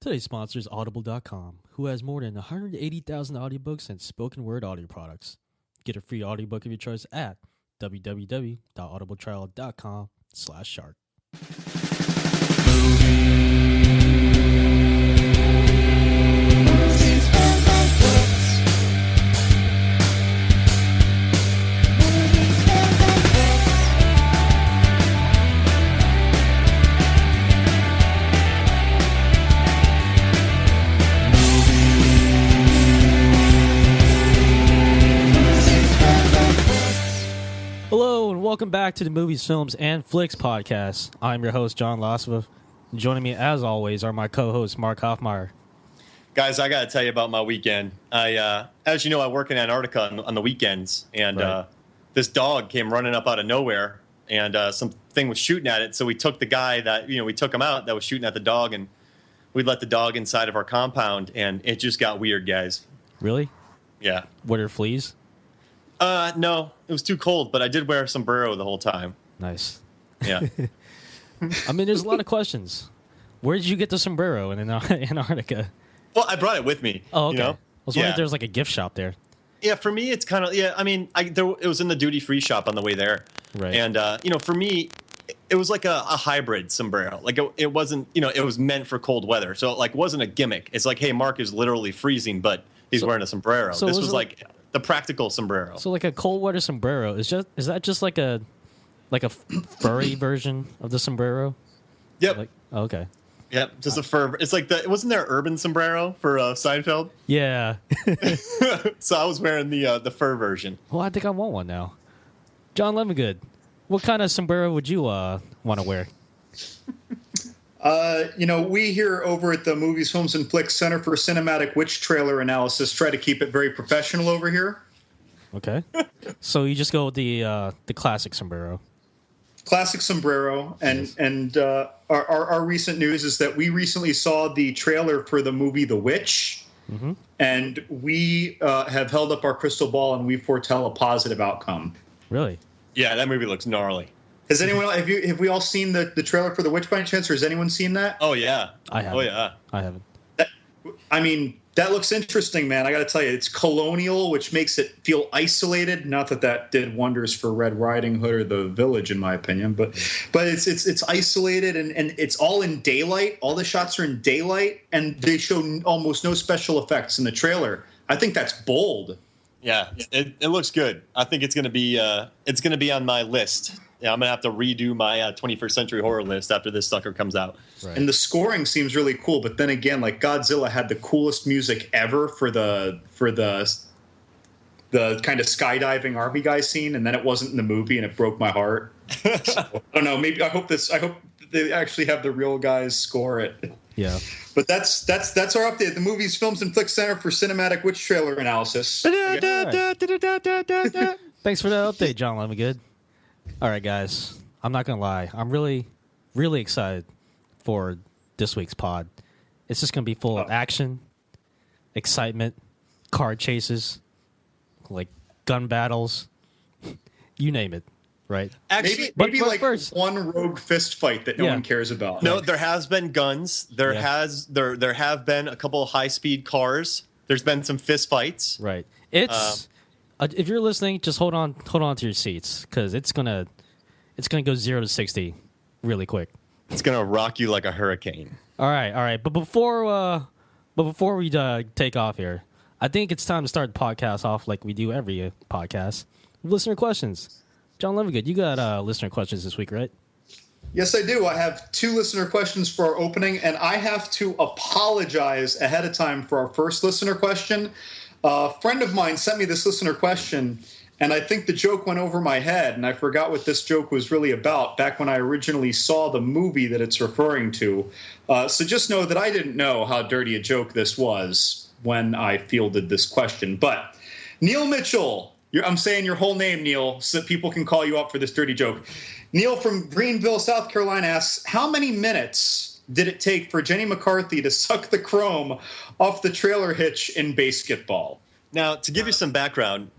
Today's sponsor is Audible.com, who has more than 180,000 audiobooks and spoken word audio products. Get a free audiobook of your choice at www.audibletrial.com/shark. Hello and welcome back to the Movies, Films, and Flicks podcast. I'm your host, John Lasova. Joining me, as always, are my co-hosts, Mark Hoffmeyer. Guys, I got to tell you about my weekend. As you know, I work in Antarctica on the weekends, and Right. This dog came running up out of nowhere, and something was shooting at it. So we took the guy we took him out that was shooting at the dog, and we let the dog inside of our compound, and it just got weird, guys. Really? Yeah. What are fleas? No, it was too cold, but I did wear a sombrero the whole time. Nice. Yeah. I mean, there's a lot of questions. Where did you get the sombrero in Antarctica? Well, I brought it with me. Oh, okay. You know? I was wondering Yeah. if there was like a gift shop there. Yeah, for me, it's kind of, I mean, it was in the duty-free shop on the way there. Right. And, for me, it was like a hybrid sombrero. Like, it wasn't, it was meant for cold weather. So, it wasn't a gimmick. It's like, hey, Mark is literally freezing, but he's wearing a sombrero. so This was was it like the practical sombrero. So like a cold weather sombrero is that just like a furry version of the sombrero? Yep. Okay. Yep. Just a fur. It's like wasn't there urban sombrero for Seinfeld? Yeah. So I was wearing the fur version. Well, I think I want one now. John Lemongood, what kind of sombrero would you want to wear? We here over at the Movies, Films, and Flicks Center for Cinematic Witch Trailer Analysis try to keep it very professional over here. Okay. So you just go with the classic sombrero. Classic sombrero, and our recent news is that we recently saw the trailer for the movie The Witch, and we have held up our crystal ball and we foretell a positive outcome. Really? Yeah, that movie looks gnarly. Has anyone have we all seen the trailer for The Witch by any chance, or has anyone seen that? Oh yeah. I haven't. Oh yeah. I haven't. I mean, that looks interesting, man. I got to tell you, it's colonial, which makes it feel isolated. Not that did wonders for Red Riding Hood or The Village, in my opinion, but it's isolated and it's all in daylight. All the shots are in daylight, and they show almost no special effects in the trailer. I think that's bold. Yeah, it looks good. I think it's gonna be on my list. Yeah, I'm gonna have to redo my 21st Century Horror list after this sucker comes out. Right. And the scoring seems really cool, but then again, like Godzilla had the coolest music ever for the kind of skydiving army guy scene, and then it wasn't in the movie, and it broke my heart. So, I don't know. Maybe I hope they actually have the real guys score it. Yeah. But that's our update. The Movies, Films, and Flicks Center for Cinematic Witch Trailer Analysis. Thanks for that update, John Lemongood. All right, guys. I'm not going to lie. I'm really, really excited for this week's pod. It's just going to be full of action, excitement, car chases, like gun battles, you name it, right? Actually, Maybe but like first- one rogue fist fight that no one cares about. no, there has been guns. There have been a couple of high-speed cars. There's been some fist fights. Right. It's if you're listening, just hold on to your seats because it's gonna go 0 to 60 really quick. It's gonna rock you like a hurricane. All right. But before we take off here, I think it's time to start the podcast off like we do every podcast. Listener questions. John Lemongood, you got listener questions this week, right? Yes, I do. I have 2 listener questions for our opening, and I have to apologize ahead of time for our first listener question. A friend of mine sent me this listener question, and I think the joke went over my head, and I forgot what this joke was really about back when I originally saw the movie that it's referring to. So just know that I didn't know how dirty a joke this was when I fielded this question. But Neil Mitchell, I'm saying your whole name, Neil, so that people can call you up for this dirty joke. Neil from Greenville, South Carolina asks, how many minutes did it take for Jenny McCarthy to suck the chrome off the trailer hitch in Basketball? Now, to give you some background,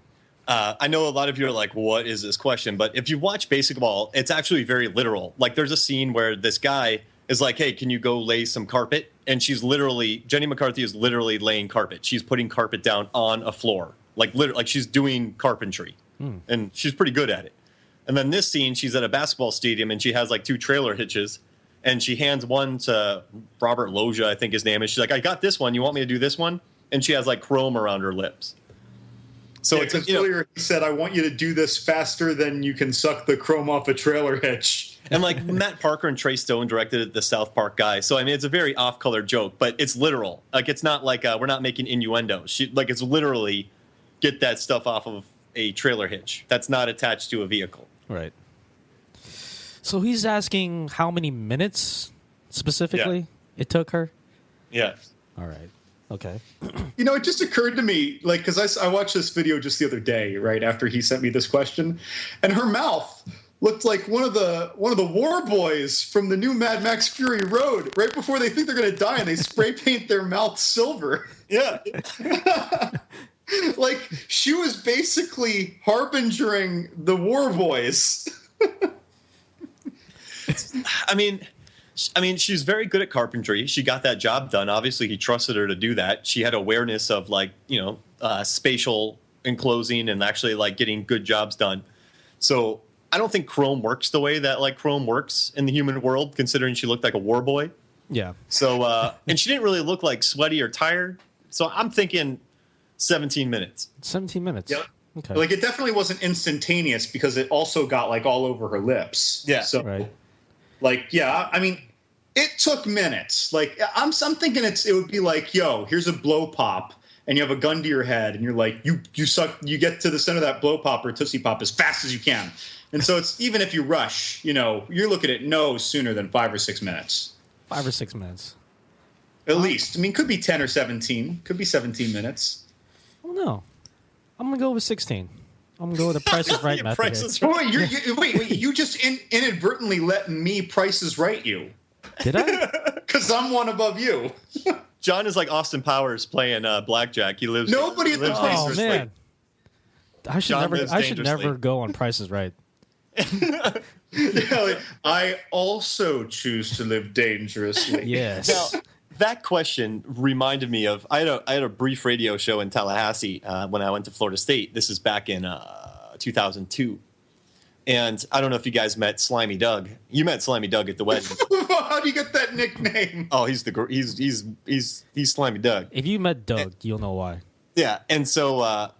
I know a lot of you are like, what is this question? But if you watch Basketball, it's actually very literal. Like, there's a scene where this guy is like, hey, can you go lay some carpet? And Jenny McCarthy is literally laying carpet. She's putting carpet down on a floor, like she's doing carpentry, and she's pretty good at it. And then this scene, she's at a basketball stadium and she has like 2 trailer hitches, and she hands one to Robert Loggia, I think his name is. She's like, I got this one. You want me to do this one? And she has like chrome around her lips. So yeah, it's earlier he said, I want you to do this faster than you can suck the chrome off a trailer hitch. And like Matt Parker and Trey Stone directed it, the South Park guy. So I mean, it's a very off-color joke, but it's literal. Like it's not like we're not making innuendo. It's literally get that stuff off of a trailer hitch that's not attached to a vehicle. Right. So he's asking how many minutes specifically it took her? Yeah. All right. Okay. You know, it just occurred to me, like, because I watched this video just the other day, right after he sent me this question, and her mouth looked like one of the war boys from the new Mad Max Fury Road. Right before they think they're going to die, and they spray paint their mouth silver. Yeah. Like she was basically harbingering the war boys. I mean, she's very good at carpentry. She got that job done. Obviously, he trusted her to do that. She had awareness of spatial enclosing and actually like getting good jobs done. So I don't think chrome works the way that like chrome works in the human world, considering she looked like a war boy. Yeah. So and she didn't really look like sweaty or tired. So I'm thinking 17 minutes. 17 minutes. Yep. Okay. Like it definitely wasn't instantaneous because it also got like all over her lips. Yeah. So Right. like, yeah, I mean, it took minutes. Like I'm thinking it would be like, yo, here's a blow pop and you have a gun to your head and you're like, you get to the center of that blow pop or Tootsie Pop as fast as you can. And so it's even if you rush, you're looking at no sooner than 5 or 6 minutes. 5 or 6 minutes. At least. I mean, could be 10 or 17. Could be 17 minutes. I don't know. I'm going to go with 16. I'm going to go with the Price is Right method. Price here. is Right. Wait, you just inadvertently let me prices right you. Did I? Because I'm one above you. John is like Austin Powers playing blackjack. He lives. Nobody at the lives Price Oh, is man. I should John never. lives I should dangerously. never go on Price is Right. Yeah, like, I also choose to live dangerously. Yes. Now, that question reminded me of I had a brief radio show in Tallahassee when I went to Florida State. This is back in 2002, and I don't know if you guys met Slimy Doug. You met Slimy Doug at the wedding. How do you get that nickname? Oh, he's Slimy Doug. If you met Doug, you'll know why. Yeah, and so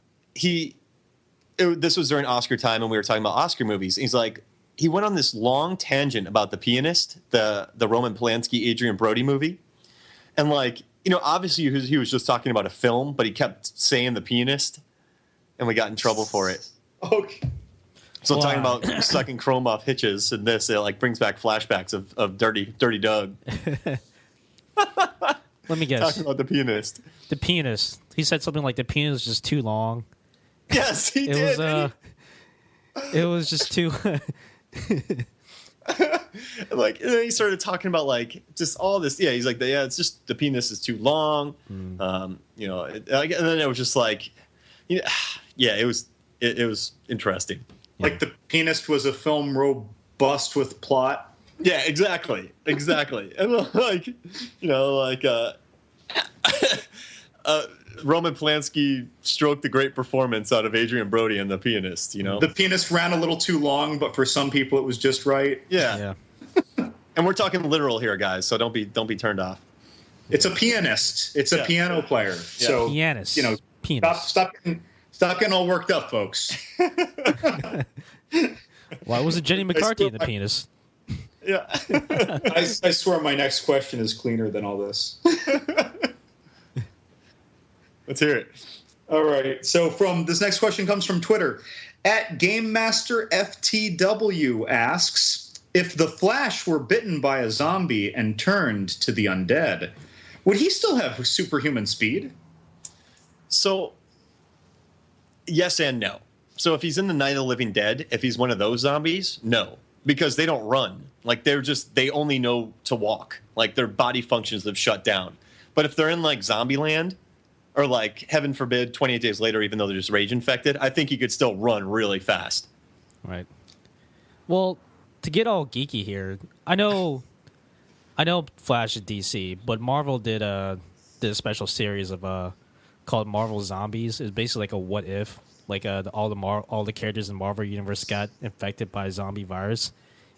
this was during Oscar time, and we were talking about Oscar movies. He's like, he went on this long tangent about The Pianist, the Roman Polanski, Adrian Brody movie. And like, obviously he was just talking about a film, but he kept saying The Pianist, and we got in trouble for it. Okay. So Wow. talking about sucking chrome off hitches, and this it like brings back flashbacks of Dirty Doug Let me guess. talking about The Pianist. The Pianist. He said something like the pianist is just too long. Yes, he It did. was it was just too Like, and then he started talking about like just all this. Yeah, he's like, it's just the penis is too long. And then it was just like, yeah, it was interesting. Like The Pianist was a film robust with plot. Yeah, exactly. And like, Roman Polanski stroked the great performance out of Adrian Brody in The Pianist. The Pianist ran a little too long, but for some people it was just right. Yeah. And we're talking literal here, guys. So don't be turned off. It's a pianist. It's a piano player. Yeah. So pianist. Pianist. Stop getting all worked up, folks. Why was it Jenny McCarthy in the Pianist? Yeah. I swear my next question is cleaner than all this. Let's hear it. All right. So this next question comes from Twitter. @GameMasterFTW asks, if the Flash were bitten by a zombie and turned to the undead, would he still have superhuman speed? So, yes and no. So if he's in the Night of the Living Dead, if he's one of those zombies, no. Because they don't run. Like, they only know to walk. Like, their body functions have shut down. But if they're in, like, Zombieland, or, like, heaven forbid, 28 Days Later, even though they're just rage infected, I think he could still run really fast. Right. Well, to get all geeky here, I know I know Flash is DC, but Marvel did a special series of called Marvel Zombies. It's basically like a what if, like all the characters in Marvel Universe got infected by a zombie virus.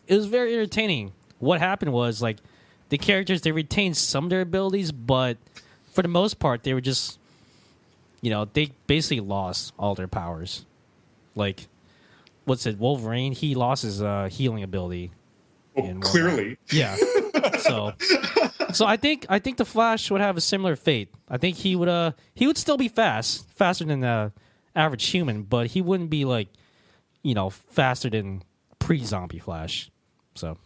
It was very entertaining. What happened was like the characters, they retained some of their abilities, but for the most part they were just, they basically lost all their powers. Like, what's it? Wolverine, he lost his healing ability. Well, clearly, yeah. So I think the Flash would have a similar fate. I think he would still be faster than the average human, but he wouldn't be like, faster than pre-zombie Flash. So,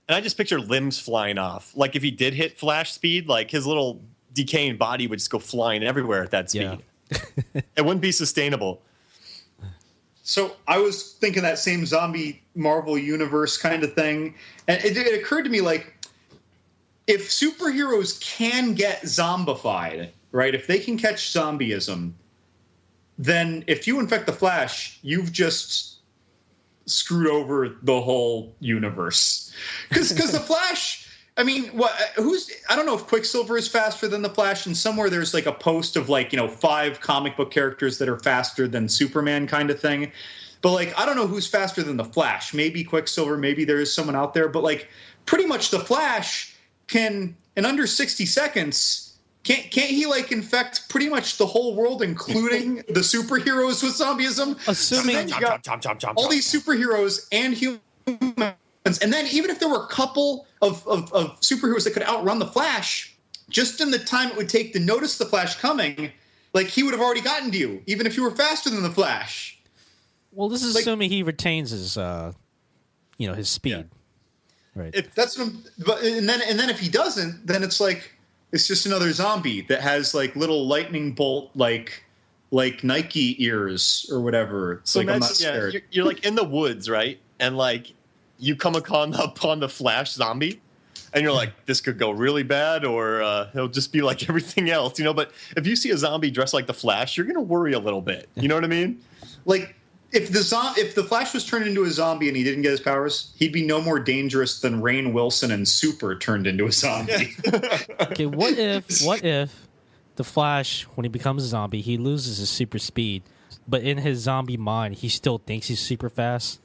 and I just picture limbs flying off. Like if he did hit Flash speed, like his little decaying body would just go flying everywhere at that speed. Yeah. It wouldn't be sustainable. So I was thinking that same zombie Marvel universe kind of thing, and it occurred to me, like, if superheroes can get zombified, right? If they can catch zombieism, then if you infect the Flash, you've just screwed over the whole universe. Because the Flash, I mean, I don't know if Quicksilver is faster than the Flash, and somewhere there's like a post of like, 5 comic book characters that are faster than Superman kind of thing. But like, I don't know who's faster than the Flash. Maybe Quicksilver, maybe there is someone out there. But like, pretty much the Flash can, in under 60 seconds, can't he like infect pretty much the whole world, including the superheroes with zombieism? Assuming So all these superheroes and humans. And then even if there were a couple of superheroes that could outrun the Flash, just in the time it would take to notice the Flash coming, like he would have already gotten to you, even if you were faster than the Flash. Well, this is assuming he retains his, his speed. Yeah. Right. And then if he doesn't, then it's like it's just another zombie that has like little lightning bolt like Nike ears or whatever. It's So like, I'm not scared. you're like in the woods, right? And like you come upon the Flash zombie, and you're like, this could go really bad, or it'll just be like everything else, But if you see a zombie dressed like the Flash, you're gonna worry a little bit. You know what I mean? Like if the Flash was turned into a zombie and he didn't get his powers, he'd be no more dangerous than Rainn Wilson and Super turned into a zombie. Okay, what if the Flash, when he becomes a zombie, he loses his super speed, but in his zombie mind, he still thinks he's super fast?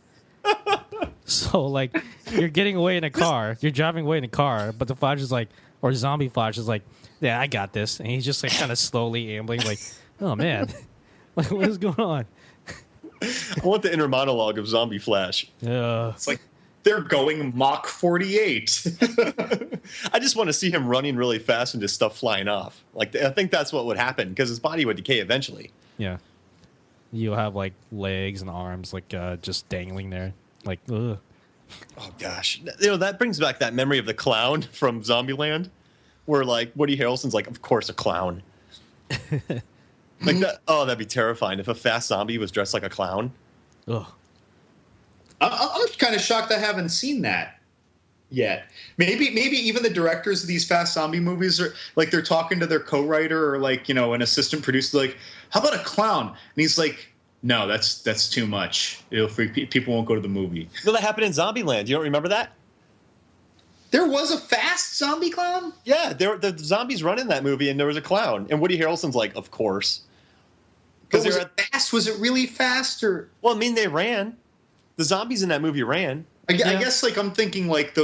So, like, you're getting away in a car, you're driving away in a car, but the Flash is like, or zombie Flash is like, yeah, I got this. And he's just, like, kind of slowly ambling, like, oh, man. Like, what is going on? I want the inner monologue of Zombie Flash. It's like, they're going Mach 48. I just want to see him running really fast and just stuff flying off. Like, I think that's what would happen, because his body would decay eventually. Yeah. You'll have, like, legs and arms, like, just dangling there. Like, ugh. Oh, gosh. That brings back that memory of the clown from Zombieland, where, like, Woody Harrelson's like, of course, a clown. Like that. Oh, that'd be terrifying if a fast zombie was dressed like a clown. Ugh. I'm kind of shocked I haven't seen that yet. Maybe even the directors of these fast zombie movies are like, they're talking to their co-writer or like, an assistant producer, like, how about a clown? And he's like, no, that's too much. It'll freak people, won't go to the movie. Well, that happened in Zombieland. You don't remember that? There was a fast zombie clown? Yeah, the zombies run in that movie, and there was a clown. And Woody Harrelson's like, of course. Because was it fast? Was it really fast? Or? Well, I mean, they ran. The zombies in that movie ran. I guess, like, I'm thinking, like,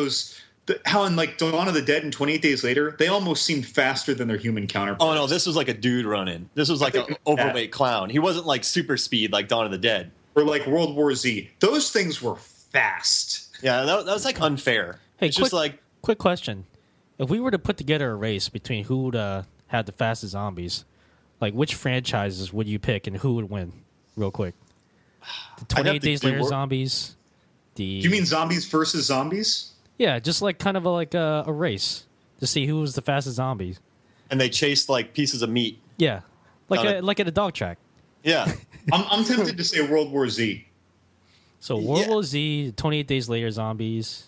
how in, like, Dawn of the Dead and 28 Days Later, they almost seemed faster than their human counterparts. Oh, no, this was like a dude running. This was like an overweight clown. He wasn't, like, super speed like Dawn of the Dead. Or, like, World War Z. Those things were fast. Yeah, that was, like, unfair. Hey, it's just like... Quick question. If we were to put together a race between who would have the fastest zombies, like, which franchises would you pick and who would win? Real quick. The 28 Days Later zombies. Do you mean zombies versus zombies? Yeah, just like kind of a race to see who was the fastest zombies. And they chased like pieces of meat. Yeah, like at a dog track. Yeah, I'm tempted to say World War Z. So World War Z, 28 Days Later zombies.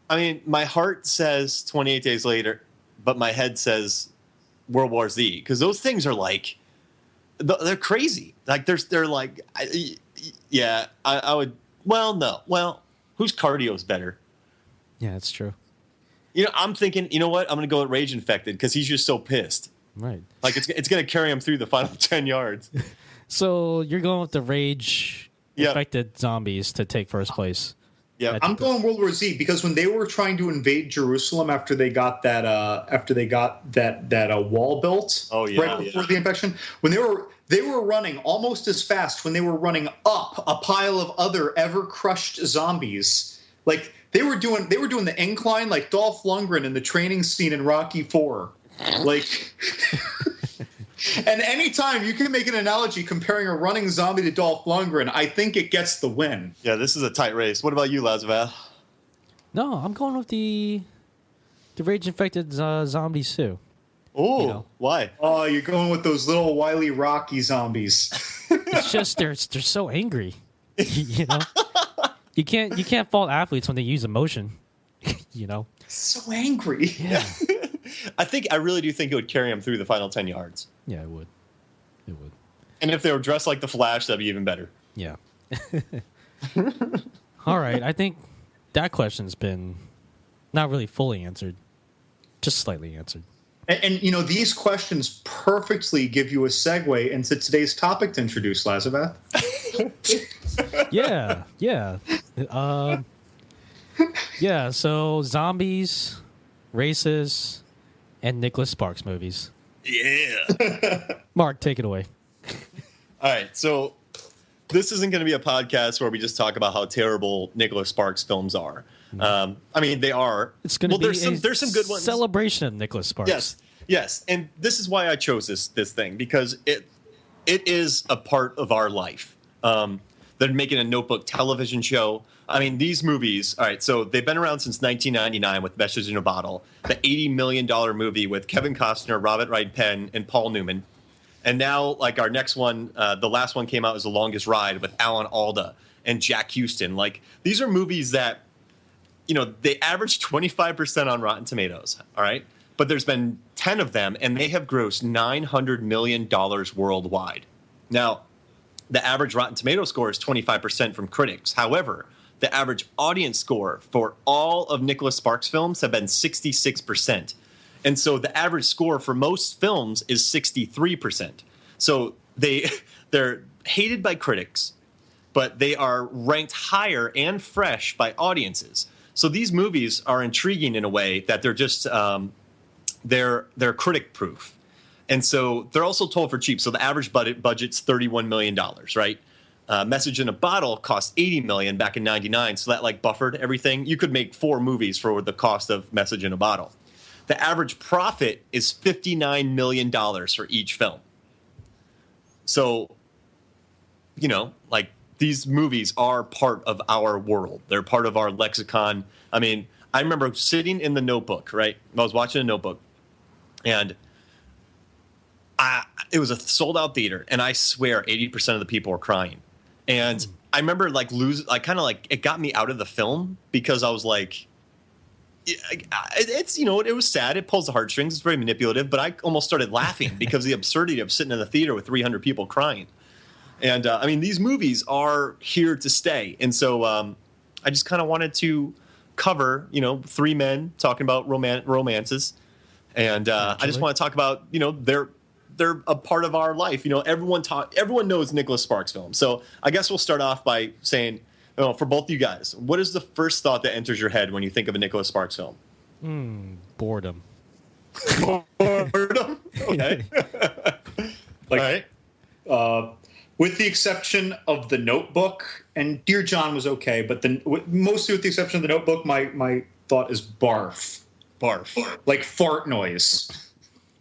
I mean, my heart says 28 Days Later, but my head says World War Z, because those things are like, they're crazy. Like they're like, I would. Well, no. Well, whose cardio is better? Yeah, that's true. I'm thinking, you know what? I'm going to go with Rage Infected because he's just so pissed. Right. Like it's going to carry him through the final 10 yards. So you're going with the Rage infected zombies to take first place. Yeah, I'm going World War Z because when they were trying to invade Jerusalem after they got that wall built, right before the infection, when they were running almost as fast when they were running up a pile of other ever crushed zombies. Like they were doing the incline like Dolph Lundgren in the training scene in Rocky IV. Like and anytime you can make an analogy comparing a running zombie to Dolph Lundgren, I think it gets the win. Yeah, this is a tight race. What about you, Lazavath? No, I'm going with the rage-infected zombies too. Oh, why? Oh, you're going with those little wily Rocky zombies. It's just they're so angry. You know, you can't fault athletes when they use emotion. You know, so angry. Yeah. I really do think it would carry him through the final 10 yards. Yeah, it would. It would. And if they were dressed like the Flash, that'd be even better. Yeah. All right. I think that question's been not really fully answered, just slightly answered. And these questions perfectly give you a segue into today's topic to introduce, Lazavath. Yeah. Yeah. So zombies, races, and Nicholas Sparks movies. Yeah. Mark, take it away. All right. So this isn't going to be a podcast where we just talk about how terrible Nicholas Sparks films are. I mean, they are. It's going to be there's some good ones. Celebration of Nicholas Sparks. Yes. And this is why I chose this thing, because it is a part of our life. They're making a Notebook television show. I mean, these movies, all right, so they've been around since 1999 with Message in a Bottle, the $80 million movie with Kevin Costner, Robert Wright Penn, and Paul Newman. And now, like, our next one, the last one came out as The Longest Ride with Alan Alda and Jack Houston. Like, these are movies that, they average 25% on Rotten Tomatoes, all right? But there's been 10 of them, and they have grossed $900 million worldwide. Now, the average Rotten Tomato score is 25% from critics. However, the average audience score for all of Nicholas Sparks films have been 66%. And so the average score for most films is 63%. So they're hated by critics, but they are ranked higher and fresh by audiences. So these movies are intriguing in a way that they're just they're critic proof. And so they're also told for cheap. So the average budget's $31 million, right? Message in a Bottle cost $80 million back in '99, so that buffered everything. You could make 4 movies for the cost of Message in a Bottle. The average profit is $59 million for each film. So, these movies are part of our world. They're part of our lexicon. I mean, I remember sitting in the Notebook, right? I was watching a Notebook, and it was a sold-out theater, and I swear 80% of the people were crying. And I remember it got me out of the film because I was like, it's it was sad. It pulls the heartstrings. It's very manipulative, but I almost started laughing because of the absurdity of sitting in the theater with 300 people crying. And I mean, these movies are here to stay. And so I just kind of wanted to cover, 3 men talking about romances. And I just want to talk about, they're a part of our life. Everyone knows Nicholas Sparks films. So I guess we'll start off by saying, for both you guys, what is the first thought that enters your head when you think of a Nicholas Sparks film? Boredom. Boredom? Okay. All right. With the exception of The Notebook, and Dear John was okay, but mostly with the exception of The Notebook, my thought is barf. Barf. Like fart noise.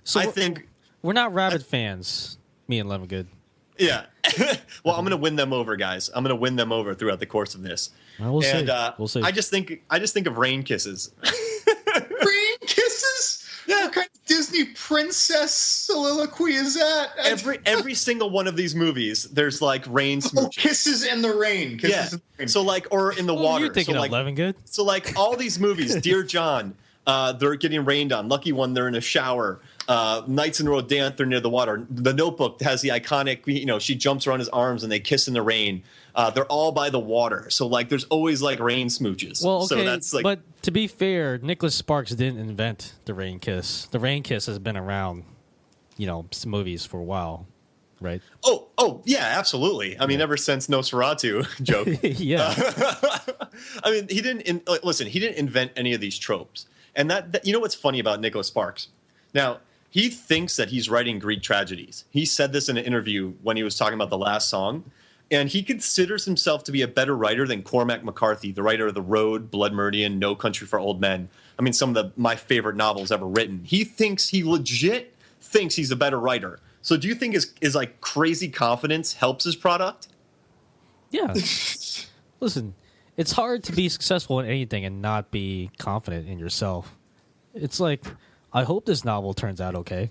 So I think we're not Rabbit fans, me and Lemongood. Yeah. Well, I'm going to win them over, guys. I'm going to win them over throughout the course of this. We'll see. We'll see. I just think of Rain Kisses. Rain Kisses? Yeah. What kind of Disney princess soliloquy is that? Every single one of these movies, there's rain smooches. Kisses in the rain. Kisses in the rain. So or in the water. You're thinking of Lemongood. So all these movies, Dear John, they're getting rained on. Lucky One, they're in a shower. Knights in the Rodanthe are near the water. The Notebook has the iconic, she jumps around his arms and they kiss in the rain. They're all by the water, so like there's always like rain smooches. Well, okay, so that's like. But to be fair, Nicholas Sparks didn't invent the rain kiss. The rain kiss has been around, movies for a while, right? Oh, yeah, absolutely. I mean, ever since Nosferatu joke. Yeah. I mean, he didn't. Listen, he didn't invent any of these tropes. And that you know what's funny about Nicholas Sparks? Now, he thinks that he's writing Greek tragedies. He said this in an interview when he was talking about the last song. And he considers himself to be a better writer than Cormac McCarthy, the writer of The Road, Blood Meridian, No Country for Old Men. I mean, some of my favorite novels ever written. He legit thinks he's a better writer. So do you think his like crazy confidence helps his product? Yeah. Listen, it's hard to be successful in anything and not be confident in yourself. It's like, I hope this novel turns out okay.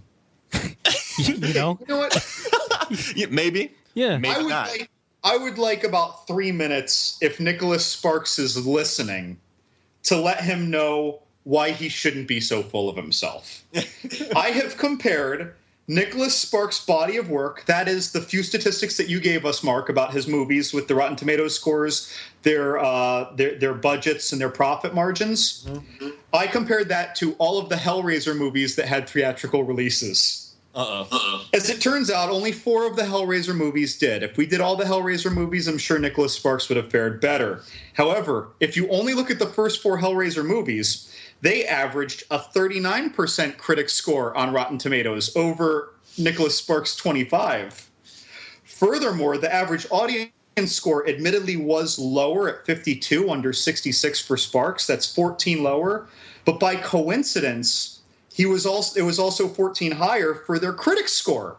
You know? You know what? Yeah, maybe. Yeah. Maybe not. I would like about 3 minutes, if Nicholas Sparks is listening, to let him know why he shouldn't be so full of himself. I have compared Nicholas Sparks' body of work, that is the few statistics that you gave us, Mark, about his movies with the Rotten Tomatoes scores, their budgets and their profit margins. Mm-hmm. I compared that to all of the Hellraiser movies that had theatrical releases. As it turns out, only 4 of the Hellraiser movies did. If we did all the Hellraiser movies, I'm sure Nicholas Sparks would have fared better. However, if you only look at the first 4 Hellraiser movies, they averaged a 39% critic score on Rotten Tomatoes over Nicholas Sparks' 25. Furthermore, the average audience score admittedly was lower at 52, under 66 for Sparks. That's 14 lower. But by coincidence, it was also 14 higher for their critics score.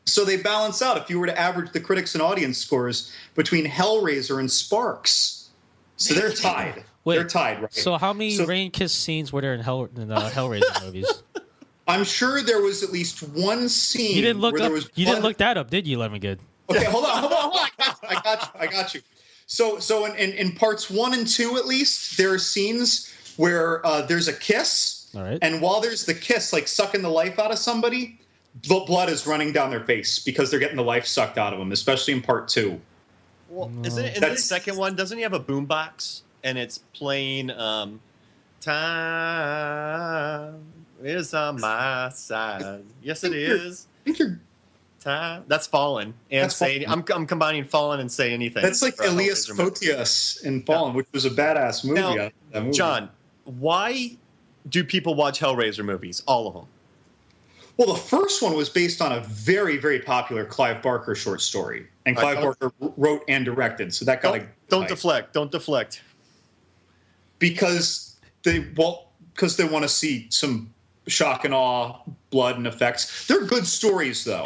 So they balance out if you were to average the critics and audience scores between Hellraiser and Sparks. So they're tied. Wait, they're tied, right? So how many rain kiss scenes were there in the Hellraiser movies? I'm sure there was at least one scene. You didn't look where up. There was You didn't look that up, did you, Lemongood? Okay, hold on. I got you. So in parts 1 and 2, at least, there are scenes where there's a kiss. All right. And while there's the kiss, like sucking the life out of somebody, blood is running down their face because they're getting the life sucked out of them, especially in part 2. Well, isn't it in the second one? Doesn't he have a boombox and it's playing "Time is on my side"? Yes, it is. I think you're. Time. That's Fallen and Say. I'm combining Fallen and Say Anything. That's like Elias Photios in Fallen, which was a badass movie. Now, that movie. John, why do people watch Hellraiser movies? All of them. Well, the first one was based on a very, very popular Clive Barker short story, and Clive Barker wrote and directed. So that got don't deflect. Don't deflect. Because they want to see some shock and awe, blood and effects. They're good stories, though.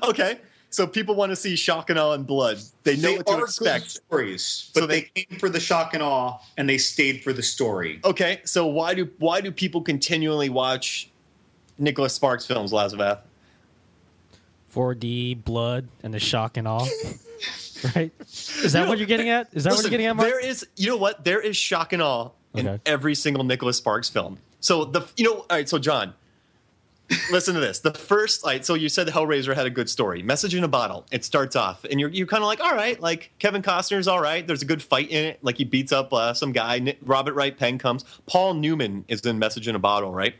Okay, so people want to see shock and awe and blood. They know what to expect. Good stories, but they came for the shock and awe, and they stayed for the story. Okay, so why do people continually watch Nicholas Sparks films, Lazavath? For the blood and the shock and awe, right? Is that what you're getting at? Is that what you're getting at, Mark? There is, there is shock and awe in every single Nicholas Sparks film. So all right. So John, listen to this. The first, so you said Hellraiser had a good story. Message in a Bottle. It starts off, and you're kind of like, all right, like Kevin Costner's all right. There's a good fight in it. Like he beats up some guy. Robert Wright Penn comes. Paul Newman is in Message in a Bottle, right?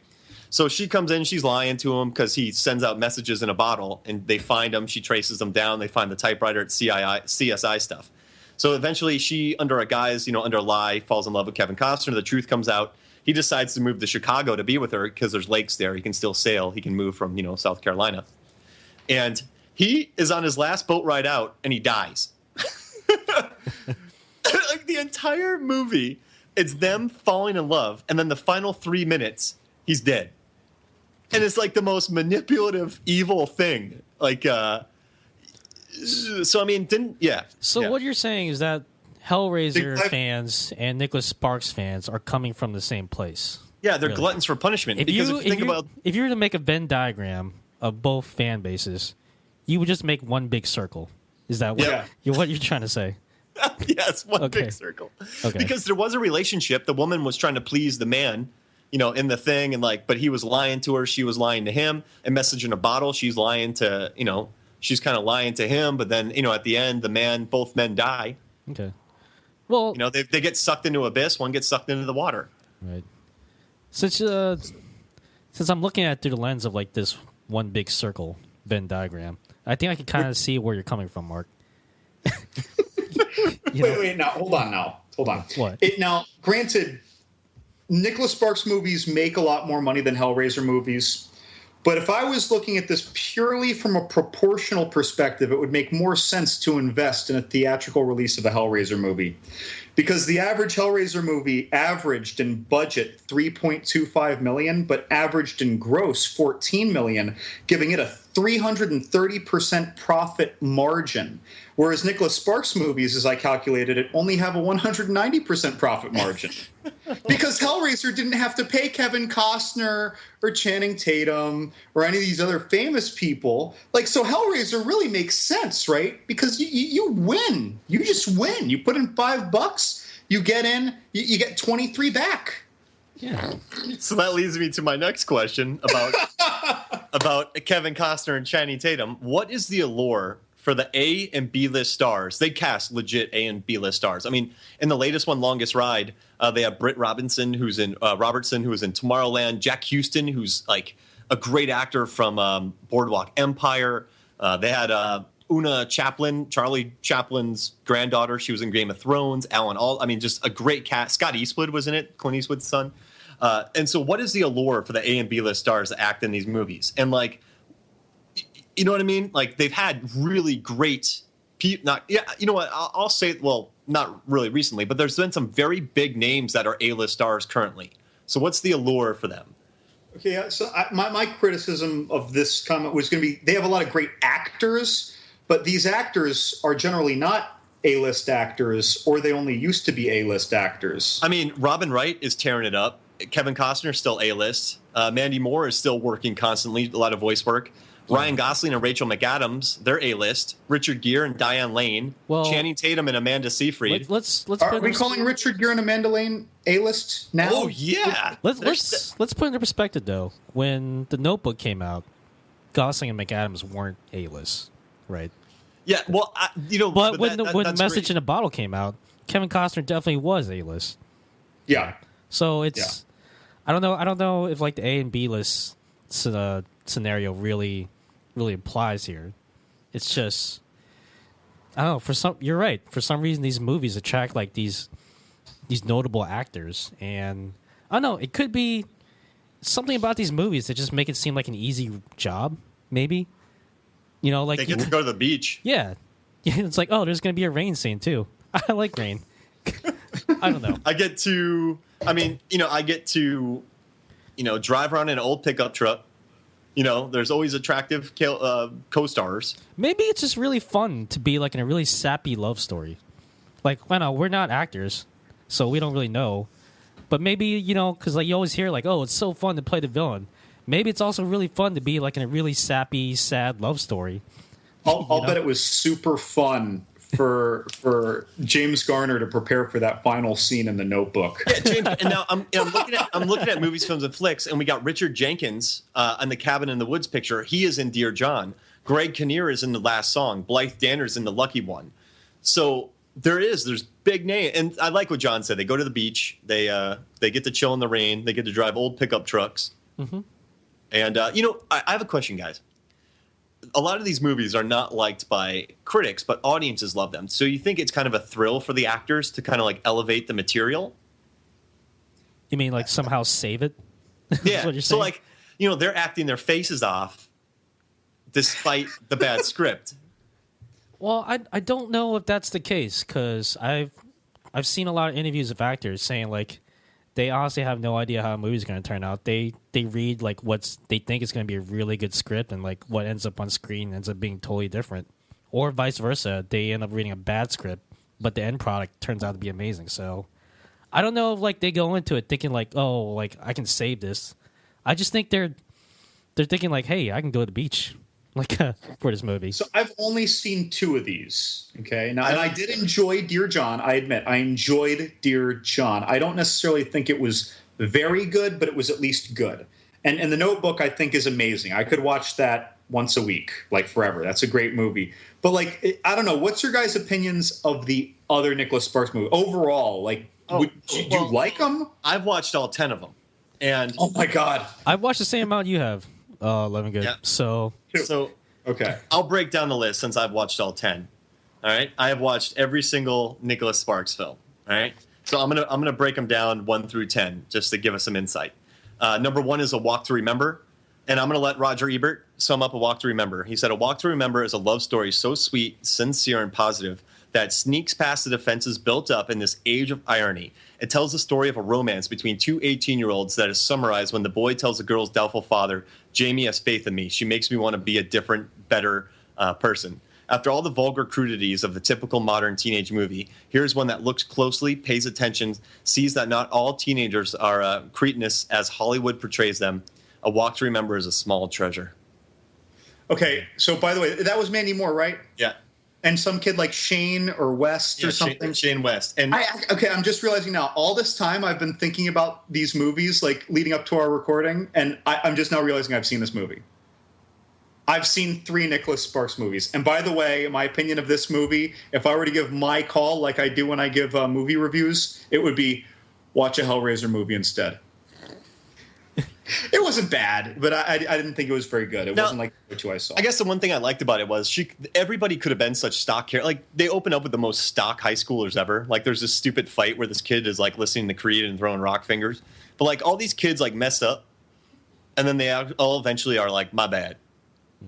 So she comes in, she's lying to him because he sends out messages in a bottle, and they find him. She traces them down. They find the typewriter at CSI stuff. So eventually she, under a guise, under a lie, falls in love with Kevin Costner. The truth comes out. He decides to move to Chicago to be with her because there's lakes there. He can still sail. He can move from, South Carolina. And he is on his last boat ride out, and he dies. Like the entire movie, it's them falling in love, and then the final 3 minutes, he's dead. And it's like the most manipulative, evil thing. Like, so I mean, what you're saying is that Hellraiser fans and Nicholas Sparks fans are coming from the same place. Yeah, they're gluttons for punishment. If you were to make a Venn diagram of both fan bases, you would just make one big circle. Is that what you're trying to say? Yes, one big circle. Okay. Because there was a relationship. The woman was trying to please the man, in the thing, and like, but he was lying to her, she was lying to him. A Message in a Bottle, she's lying to, she's kind of lying to him, but then, at the end, both men die. Okay. Well, they get sucked into abyss, one gets sucked into the water. Right. Since I'm looking at it through the lens of like this one big circle Venn diagram, I think I can kind of see where you're coming from, Mark. Wait, now hold on. What? Now, granted, Nicholas Sparks movies make a lot more money than Hellraiser movies. But if I was looking at this purely from a proportional perspective, it would make more sense to invest in a theatrical release of a Hellraiser movie. Because the average Hellraiser movie averaged in budget $3.25 million, but averaged in gross $14 million, giving it a 330% profit margin. Whereas Nicholas Sparks movies, as I calculated it, only have a 190% profit margin. Because Hellraiser didn't have to pay Kevin Costner or Channing Tatum or any of these other famous people. So Hellraiser really makes sense, right? Because you win. You just win. You put in $5, you get in, you get 23 back. Yeah. So that leads me to my next question about Kevin Costner and Channing Tatum. What is the allure for the A and B list stars? They cast legit A and B list stars. I mean, in the latest one, Longest Ride, they have Britt Robertson, who's in Tomorrowland, Jack Houston, who's like a great actor from Boardwalk Empire. They had Una Chaplin, Charlie Chaplin's granddaughter. She was in Game of Thrones. Just a great cast. Scott Eastwood was in it, Clint Eastwood's son. And so what is the allure for the A and B list stars that act in these movies? And like, you know what I mean? Like, they've had really great people. You know what? I'll say, well, not really recently, but there's been some very big names that are A-list stars currently. So what's the allure for them? Okay, so my criticism of this comment was going to be they have a lot of great actors, but these actors are generally not A-list actors, or they only used to be A-list actors. I mean, Robin Wright is tearing it up. Kevin Costner is still A-list. Mandy Moore is still working constantly, a lot of voice work. Ryan Gosling and Rachel McAdams, they're A-list. Richard Gere and Diane Lane. Channing Tatum and Amanda Seyfried. Are we calling Richard Gere and Amanda Lane A-list now? Oh yeah. Let's put it into perspective though. When The Notebook came out, Gosling and McAdams weren't A-list, right? Yeah. Well, but when the Message in a Bottle came out, Kevin Costner definitely was A-list. Yeah. So it's I don't know if like the A and B list scenario really applies here. It's just I don't know. You're right. For some reason, these movies attract like these notable actors, and I don't know. It could be something about these movies that just make it seem like an easy job. Maybe like they get to go to the beach. Yeah, it's like, oh, there's going to be a rain scene too. I like rain. I don't know. I get to drive around in an old pickup truck. There's always attractive co-stars. Maybe it's just really fun to be like in a really sappy love story. Like, I know we're not actors, so we don't really know. But maybe, because like you always hear like, oh, it's so fun to play the villain. Maybe it's also really fun to be like in a really sappy, sad love story. I'll bet it was super fun for James Garner to prepare for that final scene in The Notebook. Yeah, James. And now I'm looking at movies, films, and flicks, and we got Richard Jenkins on the Cabin in the Woods picture. He is in Dear John. Greg Kinnear is in The Last Song. Blythe Danner's in The Lucky One. So there's big name, and I like what John said. They go to the beach. They get to chill in the rain. They get to drive old pickup trucks. Mm-hmm. And I have a question, guys. A lot of these movies are not liked by critics, but audiences love them. So you think it's kind of a thrill for the actors to kind of like elevate the material? You mean like somehow save it? Yeah. What you're saying? So like, they're acting their faces off despite the bad script. Well, I don't know if that's the case, because I've seen a lot of interviews of actors saying like they honestly have no idea how a movie's going to turn out. They read like they think is going to be a really good script, and like what ends up on screen ends up being totally different, or vice versa. They end up reading a bad script, but the end product turns out to be amazing. So I don't know if like they go into it thinking like, oh, like I can save this. I just think they're thinking like, hey, I can go to the beach. For this movie. So I've only seen 2 of these. Okay. Now, and I did enjoy Dear John. I admit I enjoyed Dear John. I don't necessarily think it was very good, but it was at least good. And The Notebook, I think, is amazing. I could watch that once a week, like forever. That's a great movie. But like, I don't know. What's your guys' opinions of the other Nicholas Sparks movie overall? Like, do you like them? I've watched all 10 of them, and oh my god, I've watched the same amount you have, Levingood. Yeah. So okay, I'll break down the list since I've watched all 10. All right, I have watched every single Nicholas Sparks film. All right, so I'm gonna break them down 1 through 10 just to give us some insight. Number 1 is A Walk to Remember. And I'm going to let Roger Ebert sum up A Walk to Remember. He said, A Walk to Remember is a love story so sweet, sincere, and positive that sneaks past the defenses built up in this age of irony. It tells the story of a romance between two 18-year-olds that is summarized when the boy tells the girl's doubtful father, Jamie has faith in me. She makes me want to be a different, better person. After all the vulgar crudities of the typical modern teenage movie, here's one that looks closely, pays attention, sees that not all teenagers are cretinous as Hollywood portrays them. A Walk to Remember is a small treasure. Okay, so by the way, that was Mandy Moore, right? Yeah. And some kid like Shane or West or something. Shane West. And okay, I'm just realizing now. All this time I've been thinking about these movies, like leading up to our recording, and I'm just now realizing I've seen this movie. I've seen 3 Nicholas Sparks movies. And by the way, my opinion of this movie, if I were to give my call like I do when I give movie reviews, it would be watch a Hellraiser movie instead. It wasn't bad, but I didn't think it was very good. It wasn't like the two I saw. I guess the one thing I liked about it was everybody could have been such stock characters. Like, they open up with the most stock high schoolers ever. Like, there's this stupid fight where this kid is like listening to Creed and throwing rock fingers. But like, all these kids like mess up, and then they all eventually are like, my bad.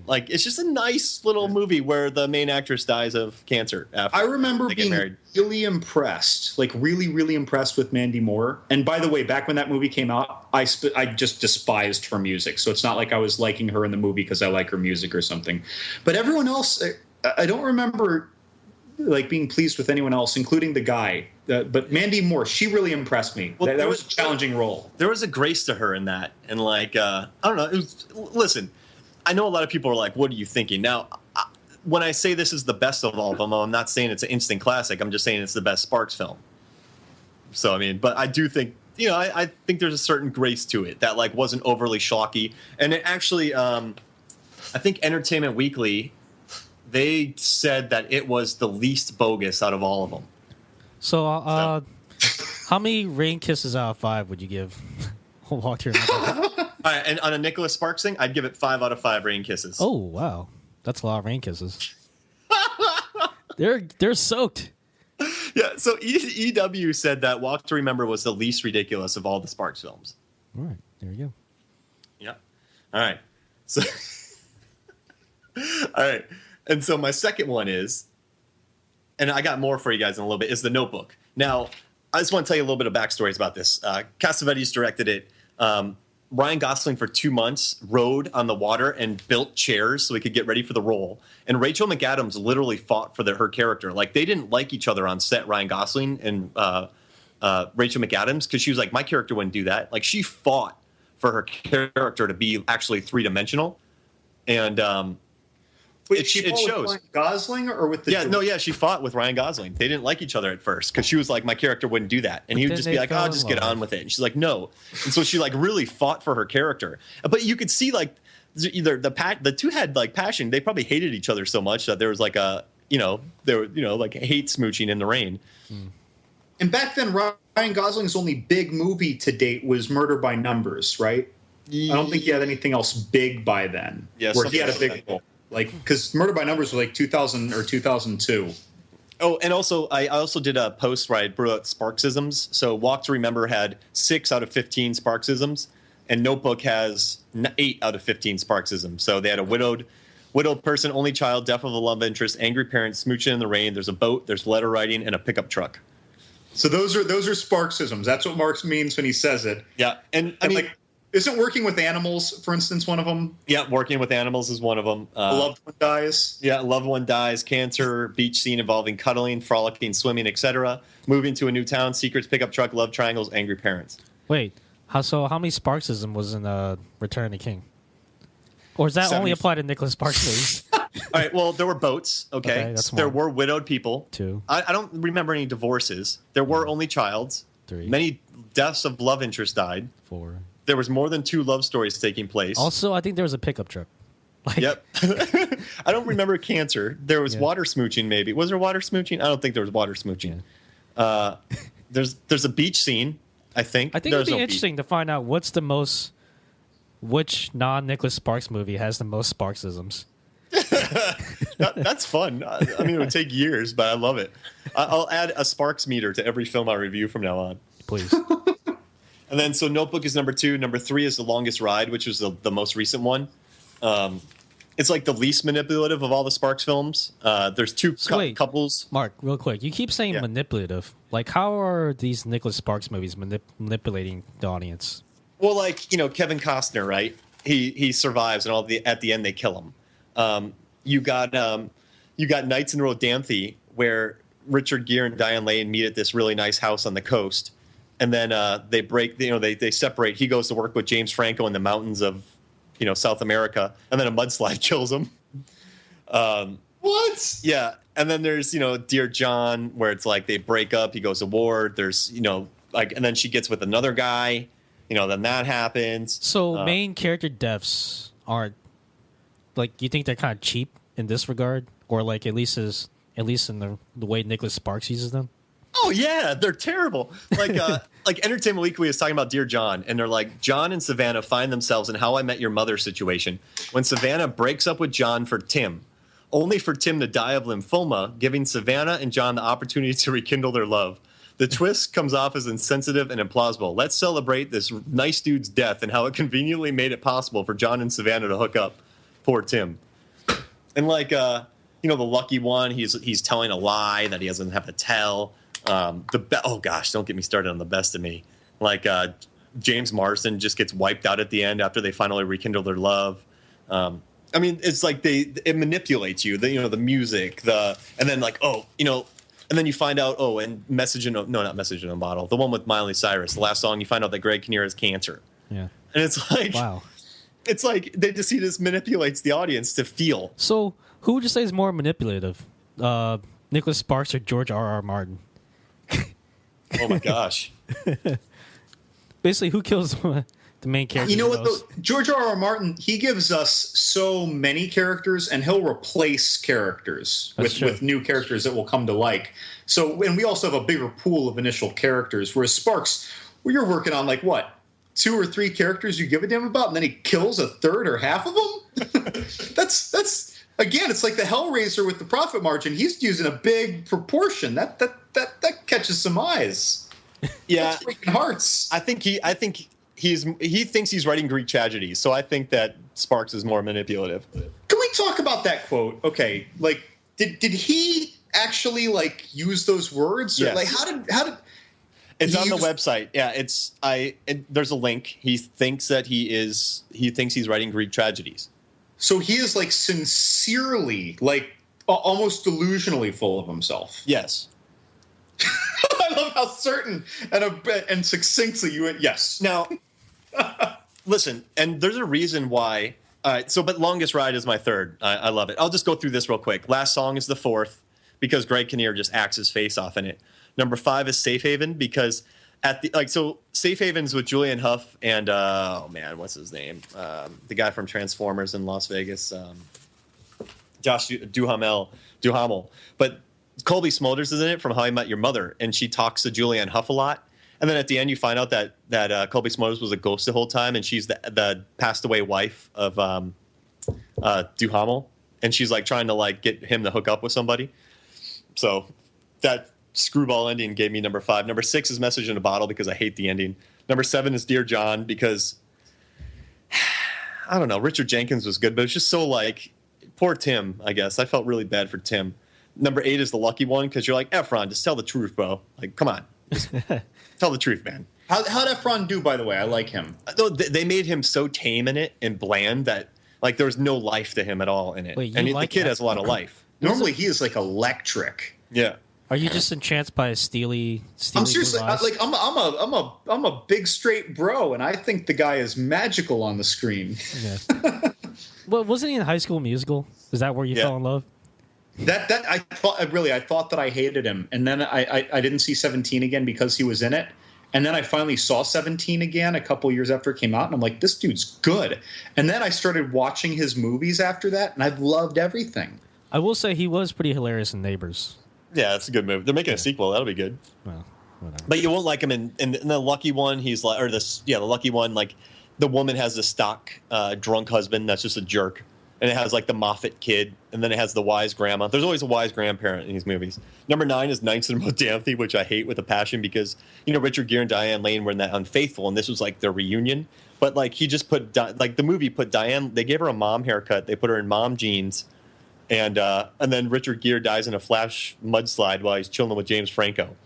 Like, it's just a nice little movie where the main actress dies of cancer after I remember they get being married. really impressed, like really, really impressed with Mandy Moore. And by the way, back when that movie came out, I just despised her music. So it's not like I was liking her in the movie because I like her music or something. But everyone else, I don't remember like being pleased with anyone else, including the guy. But Mandy Moore, she really impressed me. Well, that was a challenging role. There was a grace to her in that. And like, I don't know. Listen, I know a lot of people are like, what are you thinking? Now, when I say this is the best of all of them, I'm not saying it's an instant classic. I'm just saying it's the best Sparks film. So, I mean, but I do think, I think there's a certain grace to it that like wasn't overly schlocky. And it actually, I think Entertainment Weekly, they said that it was the least bogus out of all of them. So, how many rain kisses out of 5 would you give Walk to Remember? All right, and on a Nicholas Sparks thing, I'd give it 5 out of 5 rain kisses. Oh, wow. That's a lot of rain kisses. They're soaked. Yeah, so EW said that Walk to Remember was the least ridiculous of all the Sparks films. All right, there you go. Yeah. All right. So, all right. And so my second one is, and I got more for you guys in a little bit, is The Notebook. Now, I just want to tell you a little bit of backstories about this. Cassavetes directed it. Ryan Gosling for 2 months rode on the water and built chairs so he could get ready for the role. And Rachel McAdams literally fought for her character. Like, they didn't like each other on set, Ryan Gosling and Rachel McAdams, because she was like, my character wouldn't do that. Like, she fought for her character to be actually 3-dimensional. And Wait, it she fought shows. with Ryan Gosling or with the She fought with Ryan Gosling. They didn't like each other at first because she was like, my character wouldn't do that. And he would just be like, I'll just get on with it. And she's like, no. And so she like really fought for her character. But you could see like either the two had like passion. They probably hated each other so much that there was like there were like hate smooching in the rain. And back then, Ryan Gosling's only big movie to date was Murder by Numbers, right? I don't think he had anything else big by then. Yeah, where he had a big role. Like, because Murder by Numbers was like 2000 or 2002. Oh, and also I also did a post where I brought up Sparksisms. So Walk to Remember had 6 out of 15 Sparksisms, and Notebook has 8 out of 15 Sparksisms. So they had a widowed person, only child, death of a love interest, angry parents, smooching in the rain. There's a boat, there's letter writing, and a pickup truck. So those are Sparksisms. That's what Marx means when he says it. Yeah, and I mean, like, isn't working with animals, for instance, one of them? Yeah, working with animals is one of them. A loved one dies. Yeah, a loved one dies. Cancer, beach scene involving cuddling, frolicking, swimming, etc. Moving to a new town, secrets, pickup truck, love triangles, angry parents. Wait, how many Sparksism was in Return of the King? Or does that 70. only apply to Nicholas Sparks movies? All right, well, there were boats, okay? That's there one. were widowed people. 2. I don't remember any divorces. There were only childs. 3. Many deaths of love interest died. 4. There was more than 2 love stories taking place. Also, I think there was a pickup truck. Like, Yep. I don't remember cancer. There was water smooching, maybe. Was there water smooching? I don't think there was water smooching. There's a beach scene, I think. I think it'd be interesting to find out which non-Nicholas Sparks movie has the most Sparksisms. That's fun. I mean, it would take years, but I love it. I'll add a Sparks meter to every film I review from now on. Please. And then, so Notebook is number 2. Number 3 is The Longest Ride, which was the most recent one. It's like the least manipulative of all the Sparks films. There's 2 couples. Mark, real quick. You keep saying manipulative. Like, how are these Nicholas Sparks movies manipulating the audience? Well, like, Kevin Costner, right? He survives, and at the end they kill him. You got Nights in Rodanthe, where Richard Gere and Diane Lane meet at this really nice house on the coast, and then they break. They separate. He goes to work with James Franco in the mountains of South America, and then a mudslide kills him. What? Yeah, and then there's Dear John, where it's like they break up. He goes to war. There's and then she gets with another guy. Then that happens. So main character deaths aren't like, you think they're kind of cheap in this regard, or like at least in the way Nicholas Sparks uses them? Oh yeah, they're terrible. Like Entertainment Weekly was talking about Dear John, and they're like, John and Savannah find themselves in How I Met Your Mother situation when Savannah breaks up with John for Tim, only for Tim to die of lymphoma, giving Savannah and John the opportunity to rekindle their love. The twist comes off as insensitive and implausible. Let's celebrate this nice dude's death and how it conveniently made it possible for John and Savannah to hook up. Poor Tim. And the lucky one, he's telling a lie that he doesn't have to tell. Oh gosh, don't get me started on The Best of Me. James Marsden just gets wiped out at the end after they finally rekindle their love. I mean, it's like it manipulates you. The music, and then and then you find out, and not Message in a Bottle, the one with Miley Cyrus, the last song, you find out that Greg Kinnear has cancer. Yeah. And it's like, wow. It's like they just see this manipulates the audience to feel. So who would you say is more manipulative? Nicholas Sparks or George R.R. Martin? Oh my gosh. Basically, who kills the main character? You know what, though? George R.R. Martin, he gives us so many characters, and he'll replace characters with new characters that will come to like. So, and we also have a bigger pool of initial characters, whereas Sparks, you're working on 2 or 3 characters you give a damn about, and then he kills a third or half of them? That's again, it's like the Hellraiser with the profit margin. He's using a big proportion. That catches some eyes. Yeah. That's breaking hearts. I think he thinks he's writing Greek tragedies, so I think that Sparks is more manipulative. Can we talk about that quote? Okay, did he actually use those words? Or, yes. How did it's on the website? Yeah, there's a link. He thinks he's writing Greek tragedies. So he is sincerely, almost delusionally full of himself. Yes. I love how certain and succinctly you went yes. Now, listen, and there's a reason why. All right, but Longest Ride is my third. I love it. I'll just go through this real quick. Last Song is the 4th because Greg Kinnear just acts his face off in it. Number 5 is Safe Haven because Safe Haven's with Julianne Hough and what's his name? The guy from Transformers in Las Vegas, Josh Duhamel. But Colby Smulders is in it from How I Met Your Mother, and she talks to Julianne Hough a lot. And then at the end, you find out that Colby Smulders was a ghost the whole time, and she's the passed away wife of Duhamel, and she's trying to get him to hook up with somebody. So that screwball ending gave me number 5. Number 6 is Message in a Bottle because I hate the ending. Number 7 is Dear John because I don't know, Richard Jenkins was good, but it's just so poor Tim. I guess I felt really bad for Tim. Number 8 is The Lucky One because you're like, Efron, just tell the truth, bro. Come on, just tell the truth, man. How'd Efron do, by the way? I like him. They made him so tame in it and bland that there was no life to him at all in it. Wait, and the kid has a lot of life. Normally, he is electric. Yeah. Are you just entranced by his steely I'm seriously I'm a big straight bro, and I think the guy is magical on the screen. Yeah. Well, wasn't he in High School Musical? Is that where you fell in love? That I thought that I hated him, and then I didn't see 17 again because he was in it, And then I finally saw 17 again a couple years after it came out, and I'm like, this dude's good. And then I started watching his movies after that, and I've loved everything. I will say he was pretty hilarious in Neighbors. Yeah, that's a good movie. They're making a sequel. That'll be good. Well, whatever. But you won't like him in the Lucky One. He's like, or this, yeah, the Lucky One. Like, the woman has a stock drunk husband that's just a jerk, and it has like the Moffat kid, and then it has the wise grandma. There's always a wise grandparent in these movies. Number 9 is Knights and Rodanthe, which I hate with a passion because Richard Gere and Diane Lane were in that Unfaithful, and this was like their reunion. But like he just put like the movie put Diane. They gave her a mom haircut. They put her in mom jeans. And then Richard Gere dies in a flash mudslide while he's chilling with James Franco.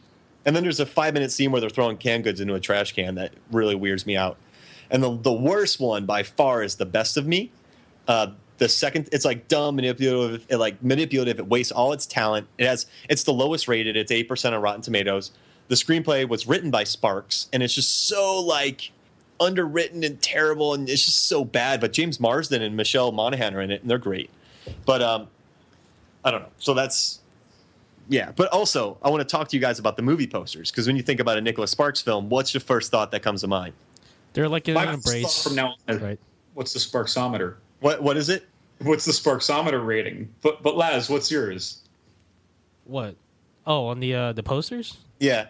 And then there's a 5-minute scene where they're throwing canned goods into a trash can that really weirds me out. And the worst one by far is The Best of Me. The second, it's like dumb, manipulative. It wastes all its talent. It's the lowest rated. It's 8% on Rotten Tomatoes. The screenplay was written by Sparks, and it's just so like underwritten and terrible, and it's just so bad. But James Marsden and Michelle Monaghan are in it, and they're great. But I don't know. So that's, yeah. But also, I want to talk to you guys about the movie posters, because when you think about a Nicholas Sparks film, what's your first thought that comes to mind? They're like an My embrace. from now on, right? What's the Sparksometer? What is it? What's the Sparksometer rating? But Laz, what's yours? What? Oh, on the posters? Yeah.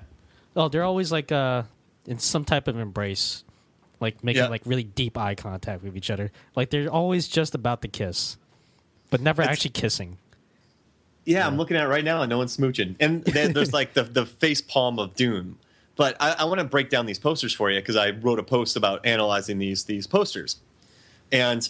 Oh, they're always like in some type of embrace, like making like really deep eye contact with each other. Like they're always just about to kiss, but never actually kissing. Yeah, I'm looking at it right now, and no one's smooching. And then there's like the face palm of doom. But I want to break down these posters for you, because I wrote a post about analyzing these posters. And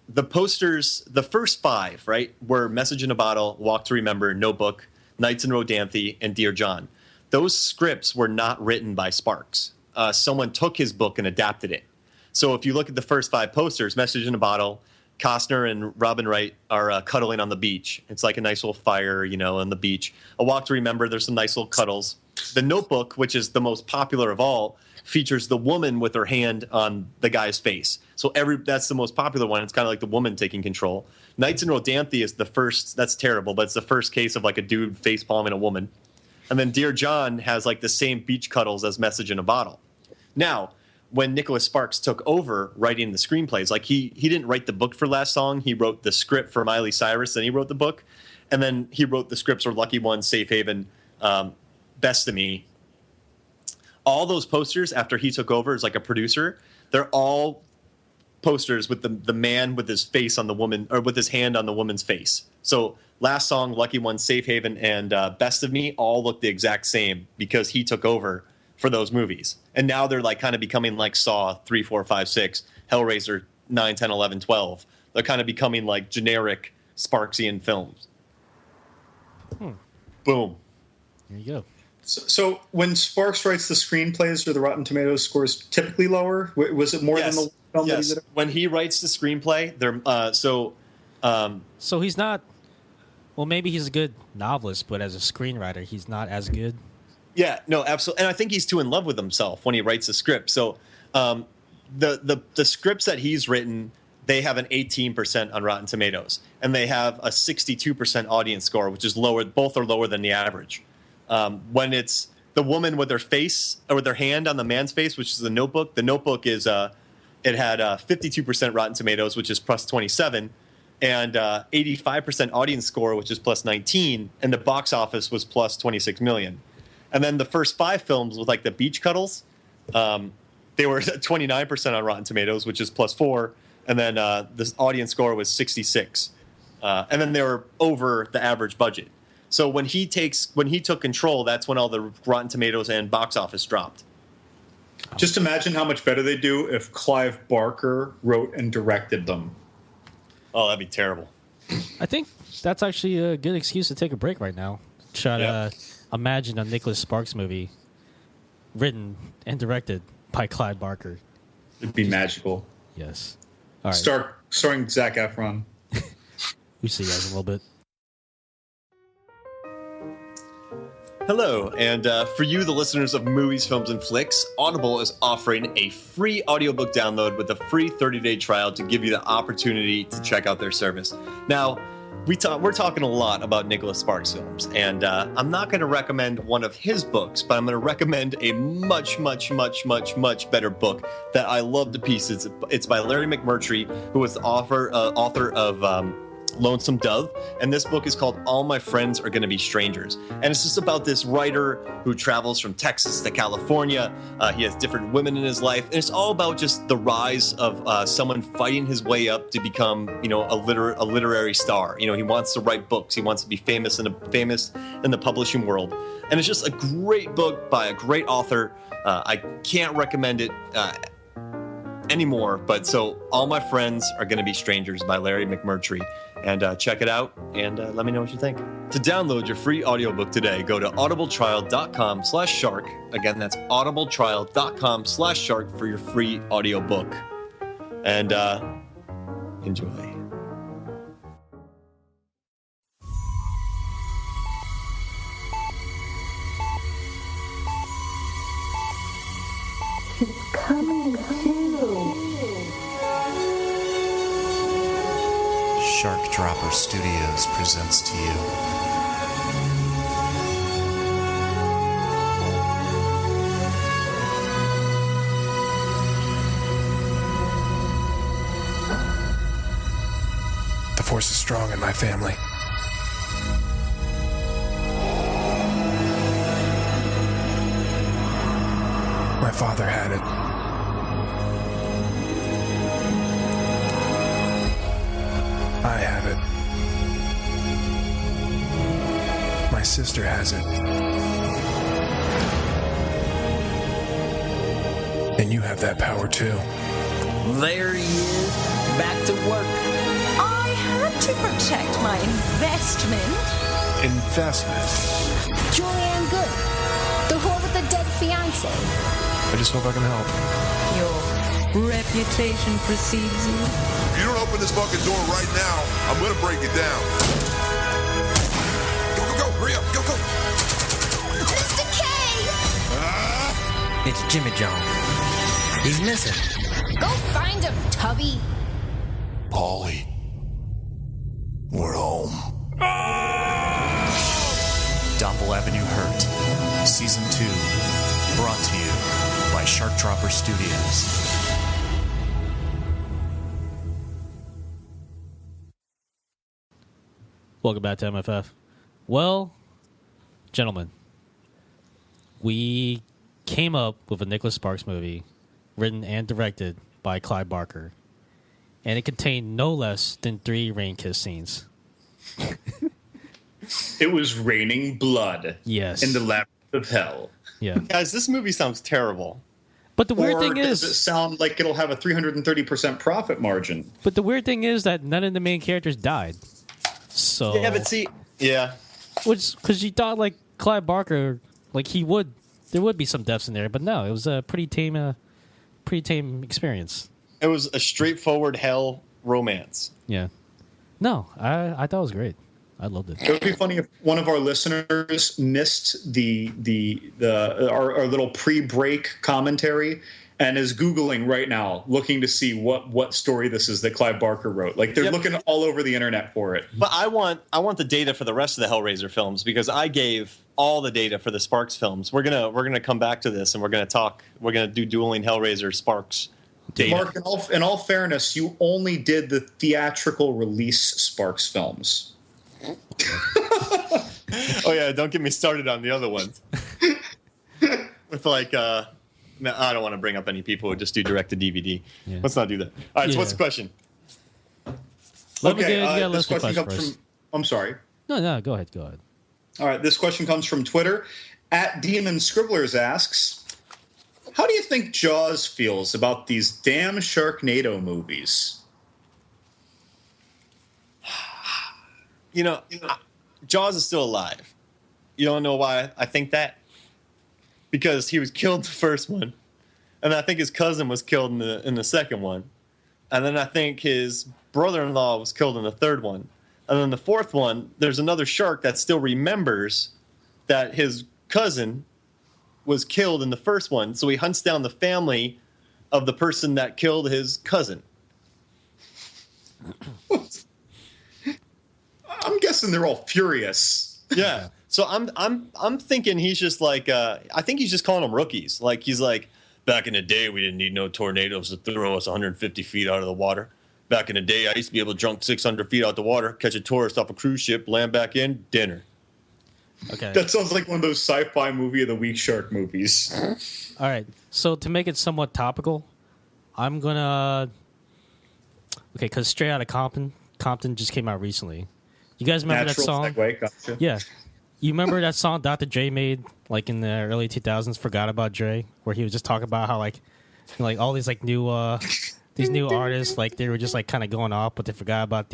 the posters, the first 5, right, were Message in a Bottle, Walk to Remember, Notebook, Knights and Rodanthe, and Dear John. Those scripts were not written by Sparks. Someone took his book and adapted it. So if you look at the first 5 posters, Message in a Bottle, Costner and Robin Wright are cuddling on the beach. It's like a nice little fire, on the beach. A Walk to Remember, there's some nice little cuddles. The Notebook, which is the most popular of all, features the woman with her hand on the guy's face. So that's the most popular one. It's kind of like the woman taking control. Knights and Rodanthe is the first. That's terrible, but it's the first case of like a dude face palming a woman. And then Dear John has like the same beach cuddles as Message in a Bottle. Now, when Nicholas Sparks took over writing the screenplays, like he didn't write the book for Last Song. He wrote the script for Miley Cyrus, then he wrote the book. And then he wrote the scripts for Lucky One, Safe Haven, Best of Me. All those posters after he took over as like a producer, they're all posters with the man with his face on the woman, or with his hand on the woman's face. So Last Song, Lucky One, Safe Haven, and Best of Me all look the exact same because he took over for those movies. And now they're like kind of becoming like Saw 3, 4, 5, 6, Hellraiser 9, 10, 11, 12. They're kind of becoming like generic Sparksian films. Boom. There you go. So when Sparks writes the screenplays, are the Rotten Tomatoes scores typically lower? Was it more than the film that he did? When he writes the screenplay, they're So he's not. Well, maybe he's a good novelist, but as a screenwriter, he's not as good. Yeah, no, absolutely. And I think he's too in love with himself when he writes a script. So the scripts that he's written, they have an 18% on Rotten Tomatoes, and they have a 62% audience score, which is lower. Both are lower than the average. When it's the woman with her face, or with her hand on the man's face, which is The Notebook is it had 52% Rotten Tomatoes, which is plus 27, and 85% audience score, which is plus 19, and the box office was plus 26 million. And then the first 5 films with like the beach cuddles, they were 29% on Rotten Tomatoes, which is plus 4, and then the audience score was 66, and then they were over the average budget. So when he took control, that's when all the Rotten Tomatoes and box office dropped. Just imagine how much better they do if Clive Barker wrote and directed them. Oh, that'd be terrible. I think that's actually a good excuse to take a break right now. Try to imagine a Nicholas Sparks movie written and directed by Clive Barker. It'd be magical. Yes. All right. Starring Zac Efron. We'll see you guys in a little bit. Hello, and for you, the listeners of Movies, Films, and Flicks, Audible is offering a free audiobook download with a free 30-day trial to give you the opportunity to check out their service. Now, we're talking a lot about Nicholas Sparks films, and I'm not going to recommend one of his books, but I'm going to recommend a much better book that I love to pieces. It's by Larry McMurtry, who was the author of Lonesome Dove, and this book is called All My Friends Are Gonna Be Strangers, and it's just about this writer who travels from Texas to California. He has different women in his life, and it's all about just the rise of someone fighting his way up to become, a literary star. He wants to write books, he wants to be famous in the publishing world, and it's just a great book by a great author. I can't recommend it anymore, but so All My Friends Are Gonna Be Strangers by Larry McMurtry. And check it out, and let me know what you think. To download your free audiobook today, go to audibletrial.com/shark. Again, that's audibletrial.com/shark for your free audiobook. And enjoy. She's coming too. Shark Dropper Studios presents to you The Force is strong in my family. My father had it. I have it. My sister has it. And you have that power too. There he is, back to work. I had to protect my investment. Investment? Julianne Good, the whore with the dead fiancé. I just hope I can help. Your reputation precedes you. If you don't open this fucking door right now, I'm gonna break it down. Go, hurry up, go. Mr. K! It's Jimmy John. He's missing. Go find him, Tubby. Paulie, we're home. Doppel Avenue Hurt, Season 2, brought to you by Shark Dropper Studios. Welcome back to MFF. Well, gentlemen, we came up with a Nicholas Sparks movie written and directed by Clive Barker, and it contained no less than 3 rain kiss scenes. It was raining blood. Yes. In the labyrinth of hell. Yeah. Guys, this movie sounds terrible. But the weird Or thing does it is, sound like it'll have a 330% profit margin? that none of the main characters died. So Yeah, but see, yeah. which because you thought like Clive Barker, like there would be some deaths in there, but no, it was a pretty tame experience. It was a straightforward hell romance. Yeah. No, I thought it was great. I loved it. It would be funny if one of our listeners missed our little pre-break commentary and is Googling right now, looking to see what story this is that Clive Barker wrote. Like they're looking all over the internet for it. But I want the data for the rest of the Hellraiser films because I gave all the data for the Sparks films. We're gonna come back to this and we're gonna do dueling Hellraiser Sparks data. Mark, in all fairness, you only did the theatrical release Sparks films. Oh yeah, don't get me started on the other ones. With like no, I don't want to bring up any people who just do direct to DVD. Yeah. Let's not do that. All right, so what's the question? This question comes from. I'm sorry. No, go ahead. All right, this question comes from Twitter. @Demon Scribblers asks, "How do you think Jaws feels about these damn Sharknado movies?" Jaws is still alive. You don't know why I think that? Because he was killed in the first one, and I think his cousin was killed in the second one, and then I think his brother-in-law was killed in the third one, and then the fourth one, there's another shark that still remembers that his cousin was killed in the first one, so he hunts down the family of the person that killed his cousin. guessing they're all furious. Yeah. So I'm thinking he's just like I think he's just calling them rookies. Like he's like, back in the day we didn't need no tornadoes to throw us 150 feet out of the water. Back in the day I used to be able to jump 600 feet out the water, catch a tourist off a cruise ship, land back in, dinner. Okay. That sounds like one of those sci-fi movie of the week shark movies. All right. So to make it somewhat topical, I'm gonna because Straight Outta Compton just came out recently. You guys remember Natural that song? segue, gotcha. Yeah. You remember that song Dr. Dre made like in the early 2000s, Forgot About Dre, where he was just talking about how like all these like new these new artists, like they were just like kind of going off, but they forgot about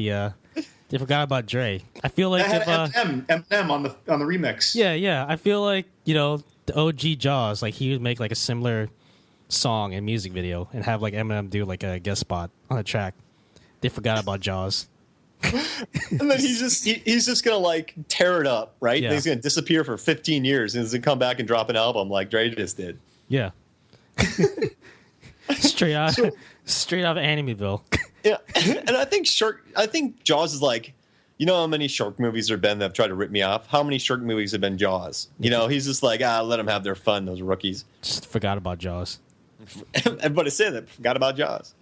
Dre. I feel like That had Eminem on the remix. Yeah. I feel like, the OG Jaws, like he would make like a similar song and music video and have like Eminem do like a guest spot on the track. They forgot about Jaws. And then he's just gonna like tear it up, right? Yeah. And he's gonna disappear for 15 years and he's gonna come back and drop an album like Dre just did. Yeah. Straight out of Animeville. Yeah. And I think Jaws is like, you know how many shark movies there have been that have tried to rip me off? How many shark movies have been Jaws? He's just like, let them have their fun, those rookies. Just forgot about Jaws. Everybody said that, forgot about Jaws.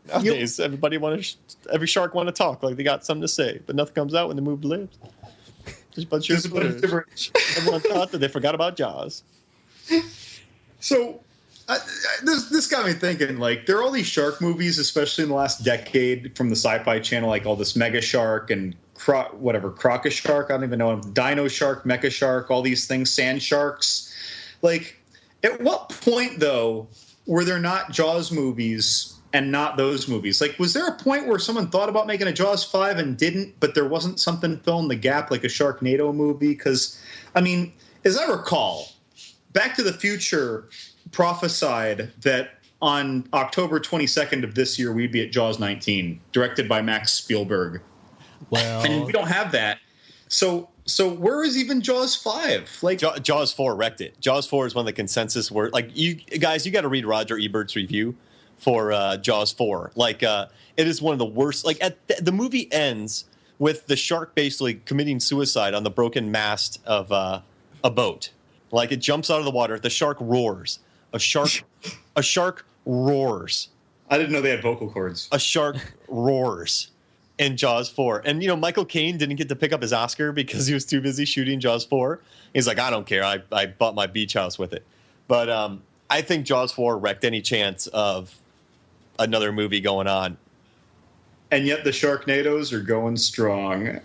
Nowadays, every shark want to talk like they got something to say, but nothing comes out when they move lips. Just a bunch of everyone thought that they forgot about Jaws. So this got me thinking, like, there are all these shark movies, especially in the last decade from the Sci-Fi Channel, like all this Mega Shark and Crocus Shark, I don't even know, Dino Shark, Mecha Shark, all these things, Sand Sharks. Like, at what point, though, were there not Jaws movies and not those movies? Like, was there a point where someone thought about making a Jaws 5 and didn't, but there wasn't something filling the gap like a Sharknado movie? Because, I mean, as I recall, Back to the Future prophesied that on October 22nd of this year, we'd be at Jaws 19, directed by Max Spielberg. Well, and we don't have that. So where is even Jaws 5? Like, Jaws 4 wrecked it. Jaws 4 is one of the consensus word. Like, you guys, you got to read Roger Ebert's review for Jaws 4. Like, it is one of the worst. Like, the movie ends with the shark basically committing suicide on the broken mast of a boat. Like, it jumps out of the water. The shark roars. A shark roars. I didn't know they had vocal cords. A shark roars in Jaws 4. And, Michael Caine didn't get to pick up his Oscar because he was too busy shooting Jaws 4. He's like, I don't care. I bought my beach house with it. But I think Jaws 4 wrecked any chance of another movie going on. And yet the Sharknadoes are going strong.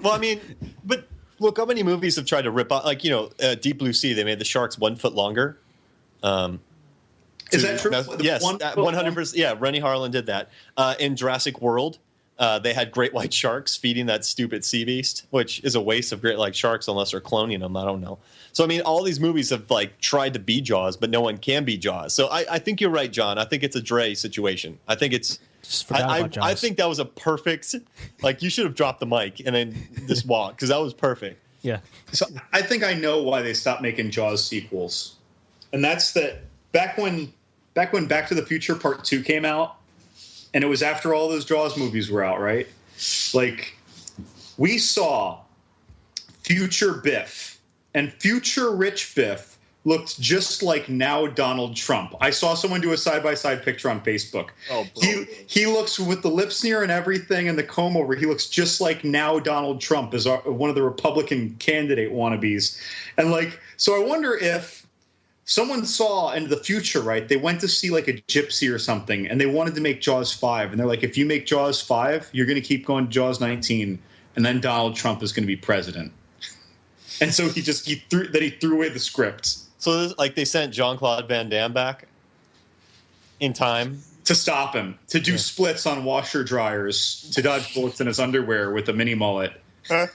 Well, I mean, but look, how many movies have tried to rip off, like, Deep Blue Sea, they made the sharks 1 foot longer. Is that true? Yes, 100%. Yeah, Rennie Harlan did that. In Jurassic World, they had great white sharks feeding that stupid sea beast, which is a waste of great white sharks unless they're cloning them. I don't know. So, I mean, all these movies have, like, tried to be Jaws, but no one can be Jaws. So I think you're right, John. I think it's a Dre situation. I think it's... I think that was a perfect... Like, you should have dropped the mic and then just walked, because that was perfect. Yeah. So I think I know why they stopped making Jaws sequels. And that's that back when Back to the Future Part 2 came out, and it was after all those Jaws movies were out, right? Like, we saw future Biff, and future rich Biff looked just like now Donald Trump. I saw someone do a side-by-side picture on Facebook. Oh, he looks, with the lip sneer and everything and the comb over, he looks just like now Donald Trump as one of the Republican candidate wannabes. And, like, so I wonder if someone saw into the future, right? They went to see like a Gypsy or something, and they wanted to make Jaws 5. And they're like, if you make Jaws 5, you're going to keep going to Jaws 19, and then Donald Trump is going to be president. And so he threw away the script. So, like, they sent Jean-Claude Van Damme back in time to stop him, to do splits on washer dryers, to dodge bullets in his underwear with a mini mullet. But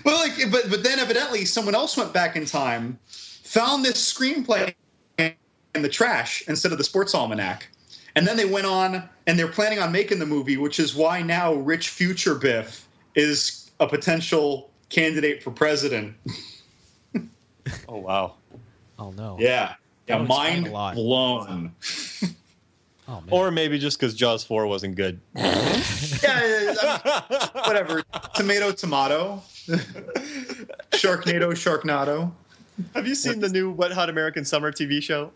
then evidently someone else went back in time, found this screenplay in the trash instead of the Sports Almanac. And then they went on, and they're planning on making the movie, which is why now rich future Biff is a potential candidate for president. Oh, wow. Oh, no. Yeah. Mind blown. Oh, man. Or maybe just because Jaws 4 wasn't good. Whatever. Tomato. Sharknado. Have you seen the new Wet Hot American Summer TV show?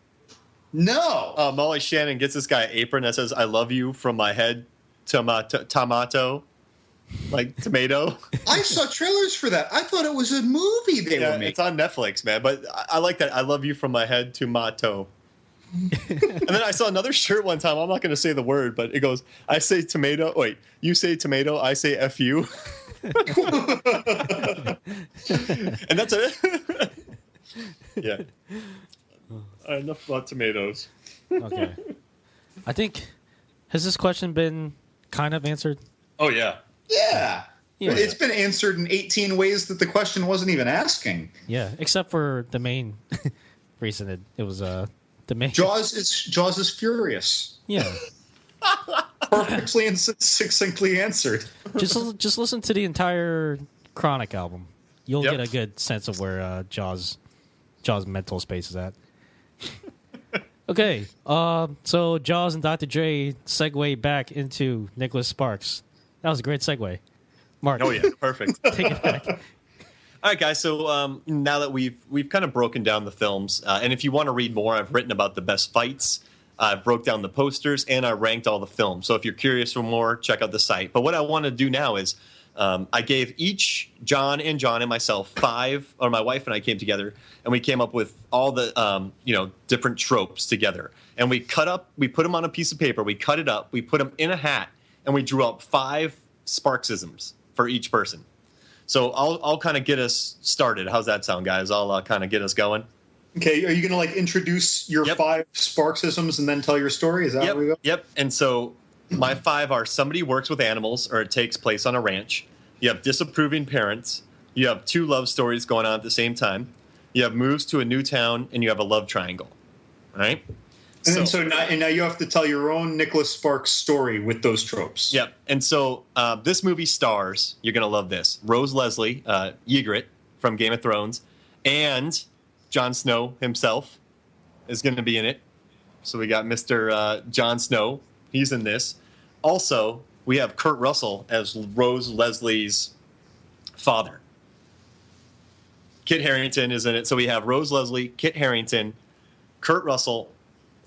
No. Molly Shannon gets this guy an apron that says, "I love you from my head, tomato, like tomato." I saw trailers for that. I thought it was a movie they were making. It's on Netflix, man. But I like that. I love you from my head, tomato. And then I saw another shirt one time. I'm not going to say the word, but it goes, "I say tomato. Wait, you say tomato. I say F you." And that's it. Yeah. Enough about tomatoes. Okay. I think, has this question been kind of answered? Oh, yeah. Yeah. Yeah. It's been answered in 18 ways that the question wasn't even asking. Yeah, except for the main reason it was the main. Jaws is furious. Yeah. Perfectly and succinctly answered. Just listen to the entire Chronic album. You'll Yep. get a good sense of where Jaws mental space is at. Okay, so Jaws and Dr. Dre segue back into Nicholas Sparks. That was a great segue. Mark. Oh, yeah. Perfect. Take it back. All right, guys. So now that we've kind of broken down the films, and if you want to read more, I've written about the best fights. I broke down the posters, and I ranked all the films. So if you're curious for more, check out the site. But what I want to do now is I gave each John and myself 5, or my wife and I came together, and we came up with all the different tropes together. And we put them on a piece of paper, we cut it up, we put them in a hat, and we drew up 5 Sparksisms for each person. So I'll kind of get us started. How's that sound, guys? I'll kind of get us going. Okay, are you going to like introduce your 5 Sparksisms and then tell your story? Is that how we go? Yep. And so my 5 are: somebody works with animals, or it takes place on a ranch. You have disapproving parents. You have 2 love stories going on at the same time. You have moves to a new town, and you have a love triangle. All right. And now you have to tell your own Nicholas Sparks story with those tropes. Yep. And so this movie stars, you're going to love this, Rose Leslie, Ygritte from Game of Thrones, and Jon Snow himself is going to be in it. So we got Mr. Jon Snow. He's in this. Also, we have Kurt Russell as Rose Leslie's father. Kit Harington is in it. So we have Rose Leslie, Kit Harington, Kurt Russell,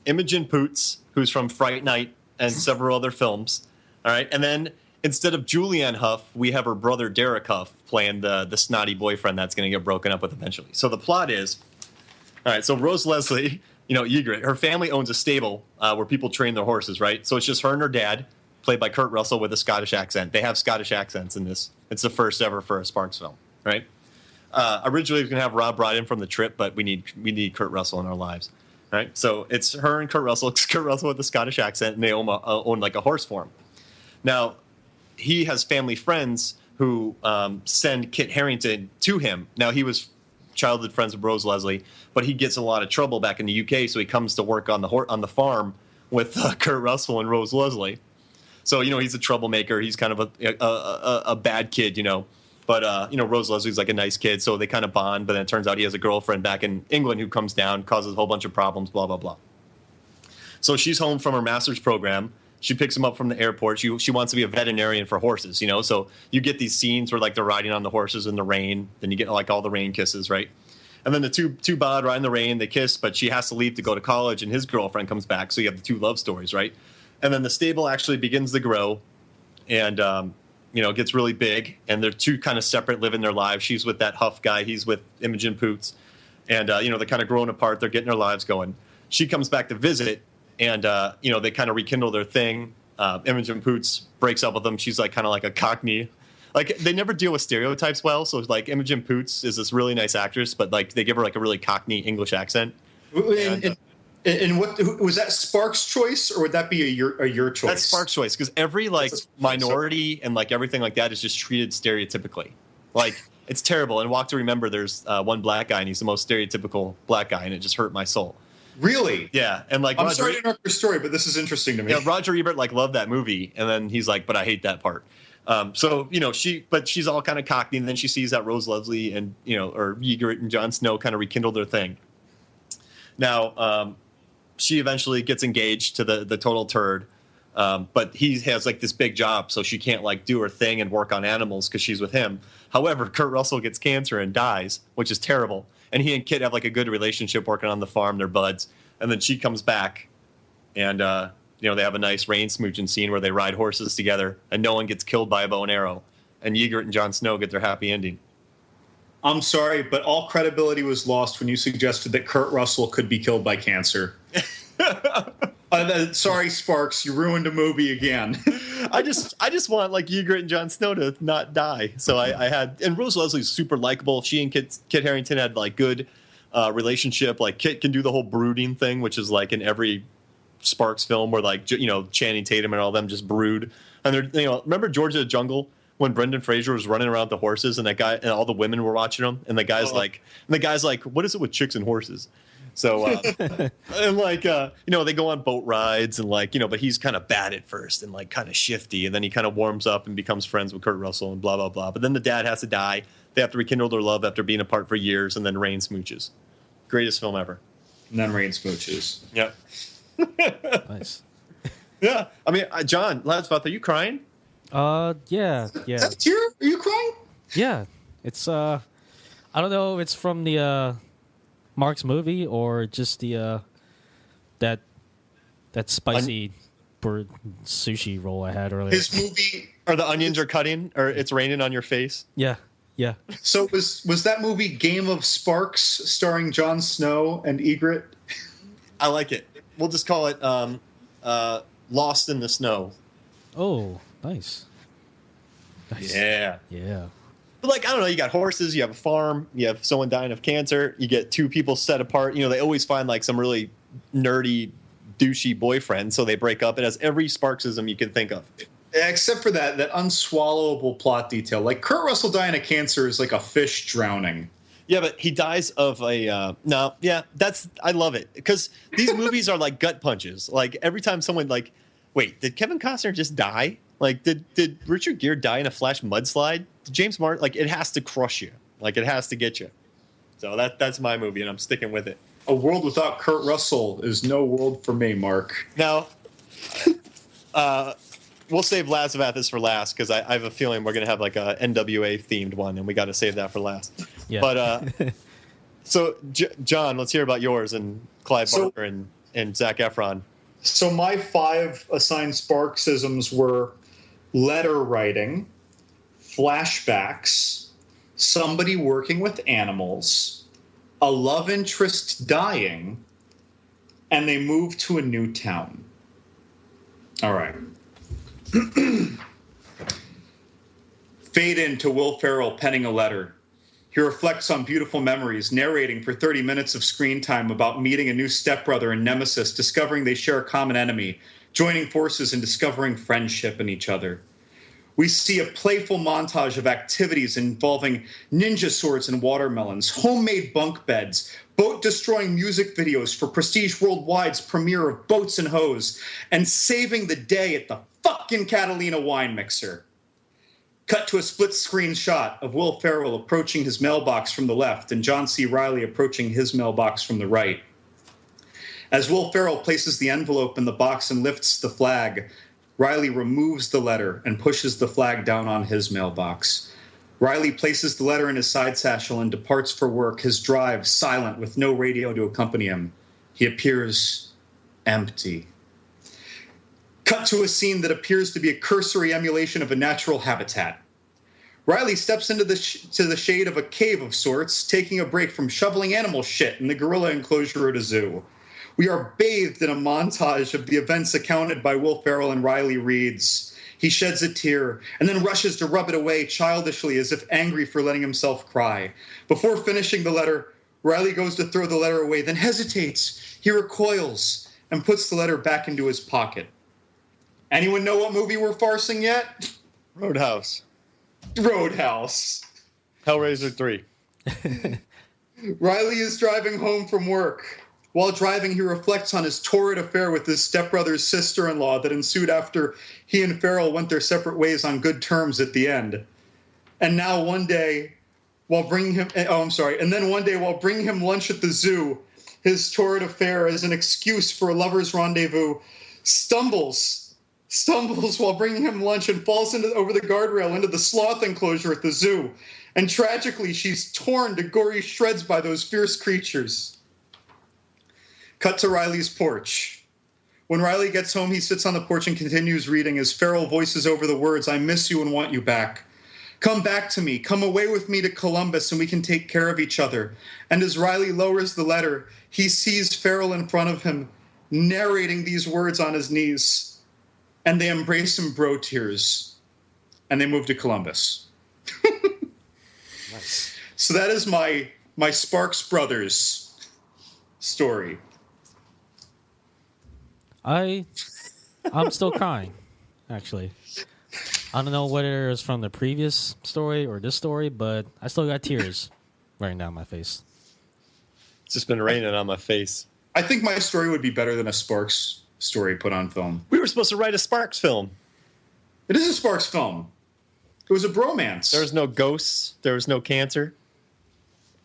Imogen Poots, who's from Fright Night and several other films. All right. And then instead of Julianne Hough, we have her brother Derek Hough playing the snotty boyfriend that's going to get broken up with eventually. So the plot is, all right, so Rose Leslie, Ygritte, her family owns a stable where people train their horses, right? So it's just her and her dad, played by Kurt Russell with a Scottish accent. They have Scottish accents in this. It's the first ever for a Sparks film, right? Originally, we was going to have Rob Brydon from The Trip, but we need Kurt Russell in our lives. Right, so it's her and Kurt Russell. It's Kurt Russell with a Scottish accent, and they own like a horse farm. Now, he has family friends who send Kit Harington to him. Now, he was childhood friends with Rose Leslie, but he gets in a lot of trouble back in the UK, so he comes to work on the farm with Kurt Russell and Rose Leslie. So he's a troublemaker. He's kind of a bad kid, But, Rose Leslie's like a nice kid, so they kind of bond. But then it turns out he has a girlfriend back in England who comes down, causes a whole bunch of problems, blah, blah, blah. So she's home from her master's program. She picks him up from the airport. She wants to be a veterinarian for horses, So you get these scenes where, like, they're riding on the horses in the rain. Then you get, like, all the rain kisses, right? And then the two bod ride in the rain. They kiss, but she has to leave to go to college, and his girlfriend comes back. So you have the 2 love stories, right? And then the stable actually begins to grow. And, it gets really big, and they're 2 kind of separate, living their lives. She's with that Huff guy. He's with Imogen Poots. And, they're kind of growing apart. They're getting their lives going. She comes back to visit, and, they kind of rekindle their thing. Imogen Poots breaks up with them. She's like kind of like a Cockney. Like, they never deal with stereotypes well. So, like, Imogen Poots is this really nice actress, but, like, they give her, like, a really Cockney English accent. And what was that Sparks' choice, or would that be your choice? That's Sparks' choice, because every minority and like everything like that is just treated stereotypically. Like, it's terrible. And Walk to Remember, there's one black guy, and he's the most stereotypical black guy, and it just hurt my soul. Really? Yeah, and like I'm sorry to interrupt your story, but this is interesting to me. Yeah, Roger Ebert loved that movie, and then he's like, but I hate that part. So she's all kind of Cockney, and then she sees that Rose Leslie and or Ygritte and Jon Snow kind of rekindle their thing. Now, she eventually gets engaged to the total turd. But he has like this big job, so she can't like do her thing and work on animals because she's with him. However, Kurt Russell gets cancer and dies, which is terrible. And he and Kit have like a good relationship working on the farm. They're buds. And then she comes back, and they have a nice rain smooching scene where they ride horses together, and no one gets killed by a bow and arrow. And Ygritte and Jon Snow get their happy ending. I'm sorry, but all credibility was lost when you suggested that Kurt Russell could be killed by cancer. Sorry, Sparks, you ruined a movie again. I just want like Ygritte and Jon Snow to not die. So I had, and Rose Leslie's super likable. She and Kit Harington had like good relationship. Like Kit can do the whole brooding thing, which is like in every Sparks film where like Channing Tatum and all them just brood. And they're remember George of the Jungle when Brendan Fraser was running around with the horses and that guy and all the women were watching him and the guy's like what is it with chicks and horses? So and like they go on boat rides and like but he's kind of bad at first and like kind of shifty, and then he kind of warms up and becomes friends with Kurt Russell and blah blah blah. But then the dad has to die. They have to rekindle their love after being apart for years, and then Rain smooches. Greatest film ever. And then Rain smooches. Yep. Nice. Yeah. I mean, John, Ladsvath, are you crying? Yeah. Is that a tear? Are you crying? Yeah. It's I don't know if it's from the Mark's movie or just the that spicy bird sushi roll I had earlier. His movie, or the onions are cutting, or it's raining on your face. Yeah. So was that movie Game of Sparks starring Jon Snow and Ygritte? I like it. We'll just call it Lost in the Snow. Oh, nice. Yeah. But like, I don't know, you got horses, you have a farm, you have someone dying of cancer, you get two people set apart. They always find like some really nerdy, douchey boyfriend, so they break up. It has every Sparksism you can think of. Except for that unswallowable plot detail. Like Kurt Russell dying of cancer is like a fish drowning. Yeah, but he dies of a I love it because these movies are like gut punches. Like every time someone like, wait, did Kevin Costner just die? Like did Richard Gere die in a flash mudslide? James Martin, like it has to crush you. Like it has to get you. So that's my movie, and I'm sticking with it. A world without Kurt Russell is no world for me, Mark. Now, we'll save Last of Athens for last because I have a feeling we're going to have like a NWA themed one, and we got to save that for last. Yeah. But so John, let's hear about yours and Clive Barker and Zac Efron. So my 5 assigned Sparksisms were letter writing, flashbacks, somebody working with animals, a love interest dying, and they move to a new town. All right. Fade into Will Ferrell penning a letter. He reflects on beautiful memories, narrating for 30 minutes of screen time about meeting a new stepbrother and nemesis, discovering they share a common enemy, joining forces and discovering friendship in each other. We see a playful montage of activities involving ninja swords and watermelons, homemade bunk beds, boat-destroying music videos for Prestige Worldwide's premiere of Boats and Hoes, and saving the day at the fucking Catalina wine mixer. Cut to a split-screen shot of Will Ferrell approaching his mailbox from the left and John C. Reilly approaching his mailbox from the right. As Will Ferrell places the envelope in the box and lifts the flag, Reilly removes the letter and pushes the flag down on his mailbox. Reilly places the letter in his side satchel and departs for work, his drive silent with no radio to accompany him. He appears empty. Cut to a scene that appears to be a cursory emulation of a natural habitat. Reilly steps into the shade of a cave of sorts, taking a break from shoveling animal shit in the gorilla enclosure at a zoo. We are bathed in a montage of the events accounted by Will Ferrell, and Reilly reads. He sheds a tear and then rushes to rub it away childishly as if angry for letting himself cry. Before finishing the letter, Reilly goes to throw the letter away, then hesitates. He recoils and puts the letter back into his pocket. Anyone know what movie we're farsing yet? Roadhouse. Hellraiser 3. Reilly is driving home from work. While driving, he reflects on his torrid affair with his stepbrother's sister-in-law that ensued after he and Ferrell went their separate ways on good terms at the end. And one day, while bringing him lunch at the zoo, his torrid affair as an excuse for a lover's rendezvous, stumbles while bringing him lunch and falls over the guardrail into the sloth enclosure at the zoo. And tragically, she's torn to gory shreds by those fierce creatures. Cut to Riley's porch. When Riley gets home, he sits on the porch and continues reading as Farrell voices over the words, "I miss you and want you back. Come back to me. Come away with me to Columbus and we can take care of each other." And as Riley lowers the letter, he sees Farrell in front of him, narrating these words on his knees. And they embrace in bro tears. And they move to Columbus. Nice. So that is my Sparks Brothers story. I'm still crying, actually. I don't know whether it was from the previous story or this story, but I still got tears running down my face. It's just been raining on my face. I think my story would be better than a Sparks story put on film. We were supposed to write a Sparks film. It is a Sparks film. It was a bromance. There was no ghosts. There was no cancer.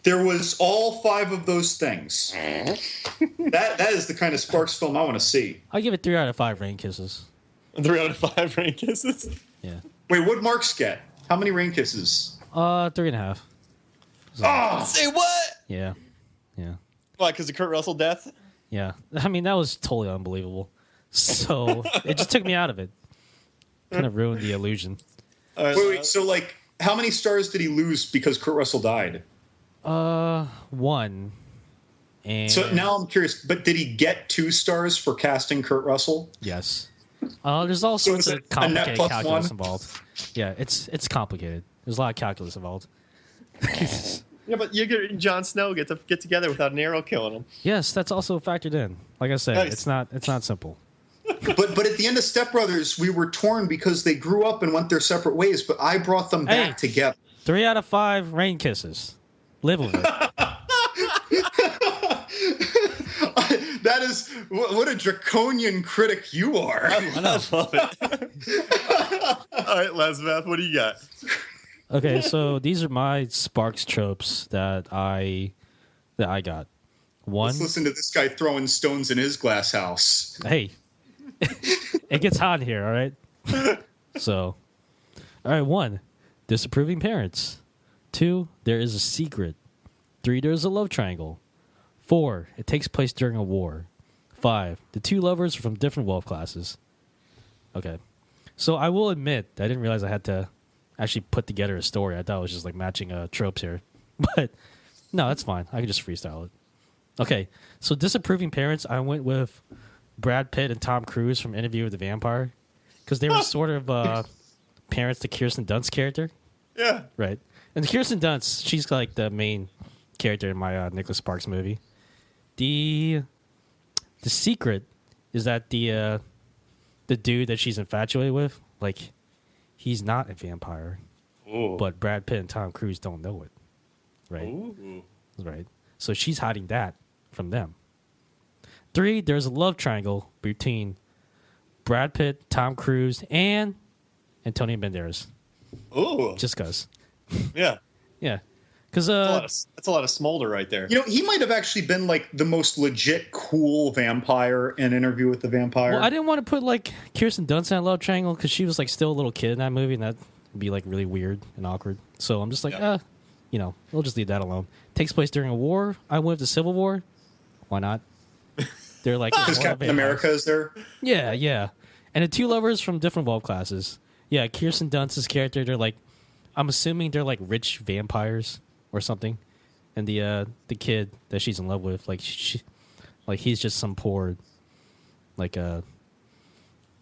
There was all 5 of those things. That is the kind of Sparks film I want to see. I'll give it 3 out of 5 rain kisses. 3 out of 5 rain kisses. Yeah. Wait, what'd Marks get? How many rain kisses? 3.5. Oh, Say what? Yeah. Yeah. Why, because of Kurt Russell death? Yeah. I mean, that was totally unbelievable. So it just took me out of it. Kind of ruined the illusion. wait. So, like, how many stars did he lose because Kurt Russell died? 1. And So now I'm curious, but did he get 2 stars for casting Kurt Russell? yes. There's all sorts is of it a net complicated plus calculus 1? involved. Yeah, it's complicated. There's a lot of calculus involved. Yeah, but you and Jon Snow get to get together without an arrow killing him. Yes, that's also factored in. Like I said, Nice. it's not simple. But at the end of Step Brothers, we were torn because they grew up and went their separate ways, but I brought them back together. 3 out of 5 rain kisses. Live with it. That is, what a draconian critic you are. I love it. All right, Lesbeth, what do you got? Okay, so these are my Sparks tropes that I got. One, Let's listen to this guy throwing stones in his glass house. hey, it gets hot here, all right? So, all right, 1, disapproving parents. 2, there is a secret. 3, there's a love triangle. 4, it takes place during a war. 5, the 2 lovers are from different wealth classes. Okay. So I will admit, I didn't realize I had to actually put together a story. I thought it was just like matching tropes here. But no, that's fine. I can just freestyle it. Okay. So disapproving parents, I went with Brad Pitt and Tom Cruise from Interview with the Vampire. Because they were sort of parents to Kirsten Dunst's character. Yeah. Right. And Kirsten Dunst, she's like the main character in my Nicholas Sparks movie. The secret is that the dude that she's infatuated with, like, he's not a vampire. Ooh. But Brad Pitt and Tom Cruise don't know it. Right? Ooh. Right. So she's hiding that from them. 3, there's a love triangle between Brad Pitt, Tom Cruise, and Antonio Banderas. Ooh. Just because. Yeah. Yeah. Because That's a lot of smolder right there. You know, he might have actually been like the most legit cool vampire in Interview with the Vampire. well, I didn't want to put like Kirsten Dunst in that love triangle because she was like still a little kid in that movie, and that'd be like really weird and awkward. So I'm just like, we'll just leave that alone. Takes place during a war. I went with the Civil War. Why not? They're like Because Captain America is there. Yeah, yeah. And the 2 lovers from different wealth classes. Yeah, Kirsten Dunst's character, they're like, I'm assuming they're like rich vampires or something. And the kid that she's in love with, like he's just some poor, like I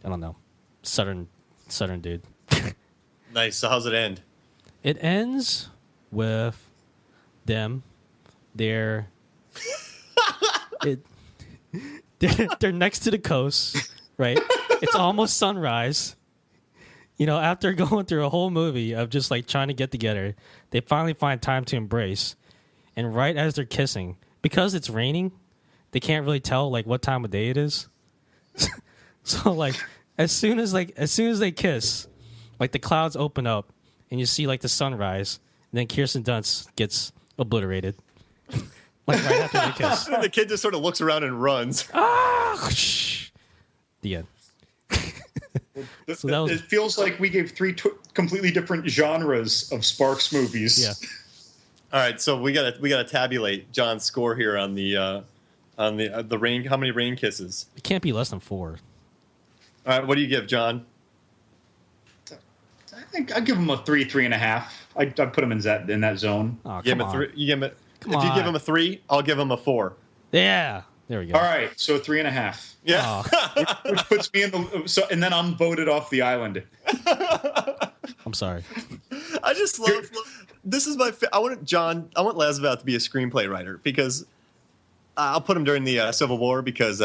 don't know, southern dude. Nice. So how's it end? It ends with them. They're next to the coast, right? It's almost sunrise. You know, after going through a whole movie of just like trying to get together, they finally find time to embrace. And right as they're kissing, because it's raining, they can't really tell like what time of day it is. So like as soon as they kiss, like the clouds open up and you see like the sunrise, and then Kirsten Dunst gets obliterated. Like right after they kiss. The kid just sort of looks around and runs. The end. So that was- It feels like we gave three completely different genres of Sparks movies. Yeah. All right, so we gotta tabulate John's score here on the rain. How many rain kisses? It can't be less than 4. All right, what do you give, John? I think I'd give him a 3.5. I'd put him in that zone. Oh, Give come him a on. 3. You give him Come if you on. give him a 3, I'll give him a 4. Yeah. There we go. All right, so 3.5. Yeah. Oh, Which puts me in the and then I'm voted off the island. I'm sorry. I just love. This is my. I want Lazovath to be a screenplay writer because I'll put him during the Civil War because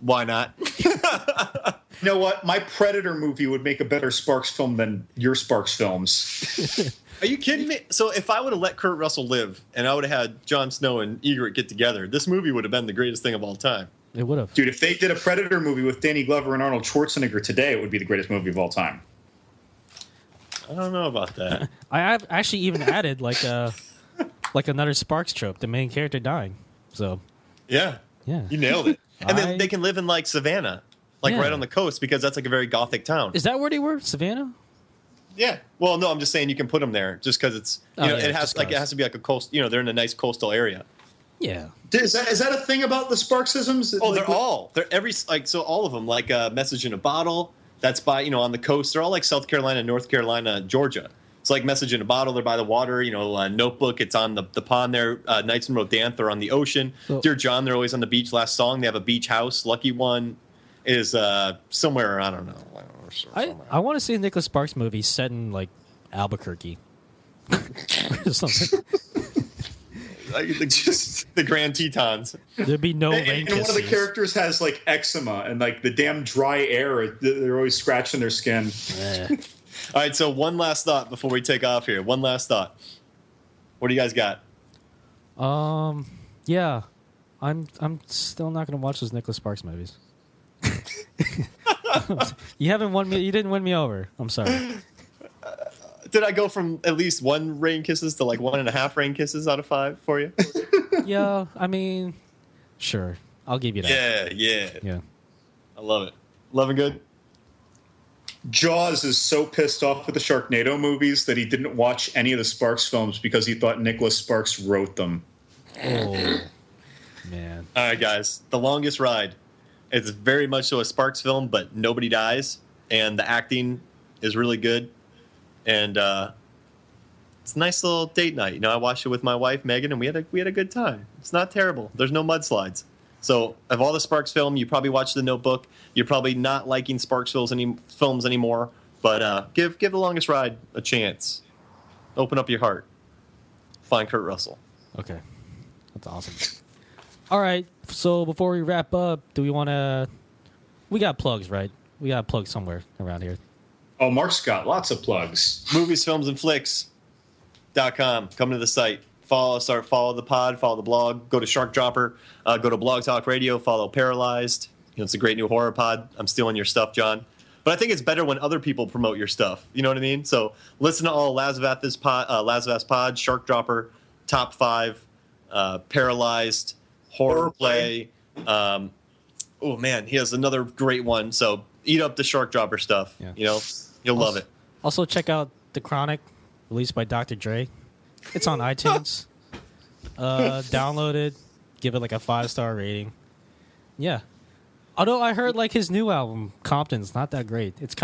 why not? You know what? My Predator movie would make a better Sparks film than your Sparks films. Are you kidding me? So if I would have let Kurt Russell live and I would have had Jon Snow and Egret get together, this movie would have been the greatest thing of all time. It would have. Dude, if they did a Predator movie with Danny Glover and Arnold Schwarzenegger today, it would be the greatest movie of all time. I don't know about that. I have actually even added like another Sparks trope, the main character dying. So Yeah. yeah. You nailed it. And then I- they can live in like Savannah, like Yeah. right on the coast because that's like a very gothic town. Is that where they were? Savannah? Yeah. Well, no, I'm just saying you can put them there just because it's Oh, yeah, it has just like it 'cause. has to be like a coast. They're in a nice coastal area. Yeah. Is that a thing about the Sparksisms? Oh, Like, they're every like so all of them like a Message in a Bottle. That's by on the coast. They're all like South Carolina, North Carolina, Georgia. It's like Message in a Bottle. They're by the water. Notebook. It's on the pond there. Nights in Rodanthe. They're on the ocean. So- Dear John. They're always on the beach. Last song. They have a beach house. Lucky One is somewhere. I don't know. I want to see a Nicholas Sparks movie set in like Albuquerque. Or something. Like the Grand Tetons. There'd be no rain and one of the kisses. characters has like eczema and like the damn dry air. They're always scratching their skin. Eh. All right. So one last thought before we take off here. One last thought. What do you guys got? Yeah. I'm still not going to watch those Nicholas Sparks movies. You didn't win me over. I'm sorry. Did I go from at least 1 rain kisses to like 1.5 rain kisses out of 5 for you? Yeah, I mean, sure. I'll give you that. Yeah. Yeah. I love it. Loving good. Jaws is so pissed off with the Sharknado movies that he didn't watch any of the Sparks films because he thought Nicholas Sparks wrote them. Oh, man. All right, guys. The Longest Ride. It's very much so a Sparks film, but nobody dies, and the acting is really good. And it's a nice little date night. I watched it with my wife Megan, and we had a good time. It's not terrible. There's no mudslides. So, of all the Sparks film, you probably watched The Notebook. You're probably not liking Sparks films anymore. But give The Longest Ride a chance. Open up your heart. Find Kurt Russell. Okay. That's awesome. All right. So before we wrap up, do we want to... We got plugs, right? We got plugs somewhere around here. Oh, Mark's got lots of plugs. Movies, Films, and Flicks.com. Come to the site. Follow the pod, follow the blog. Go to Shark Dropper. Go to Blog Talk Radio. Follow Paralyzed. It's a great new horror pod. I'm stealing your stuff, John. But I think it's better when other people promote your stuff. You know what I mean? So listen to all Lazovath's pod, Shark Dropper, Top 5, Paralyzed, Horror Play. Oh, man, he has another great one. So eat up the Shark Dropper stuff. Yeah. You'll love it. Also, check out The Chronic, released by Dr. Dre. It's on iTunes. Download it. Give it like a 5-star rating. Yeah. Although I heard like his new album, Compton's not that great. It's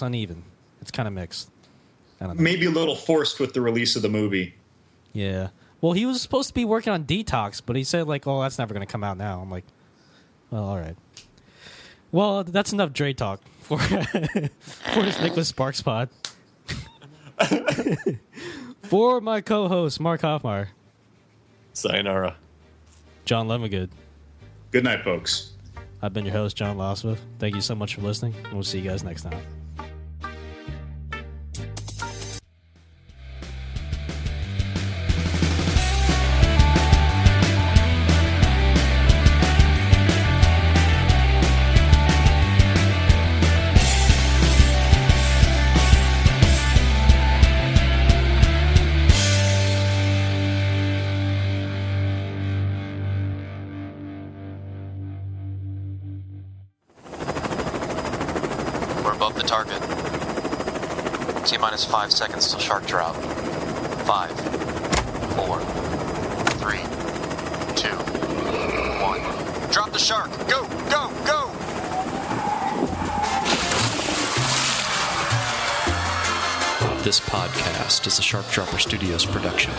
uneven. It's kind of mixed. I don't know. Maybe a little forced with the release of the movie. Yeah. Well, he was supposed to be working on Detox, but he said like, "Oh, that's never going to come out now." I'm like, "Well, all right." Well, that's enough Dre talk for this Nicholas Sparks pod. For my co-host Mark Hoffmeyer, Sayonara. John Lemongood. Good night, folks. I've been your host, John Losworth. Thank you so much for listening, and we'll see you guys next time. T-minus 5 seconds till shark drop. 5, 4, 3, 2, 1. Drop the shark! Go! Go! Go! This podcast is a Shark Dropper Studios production.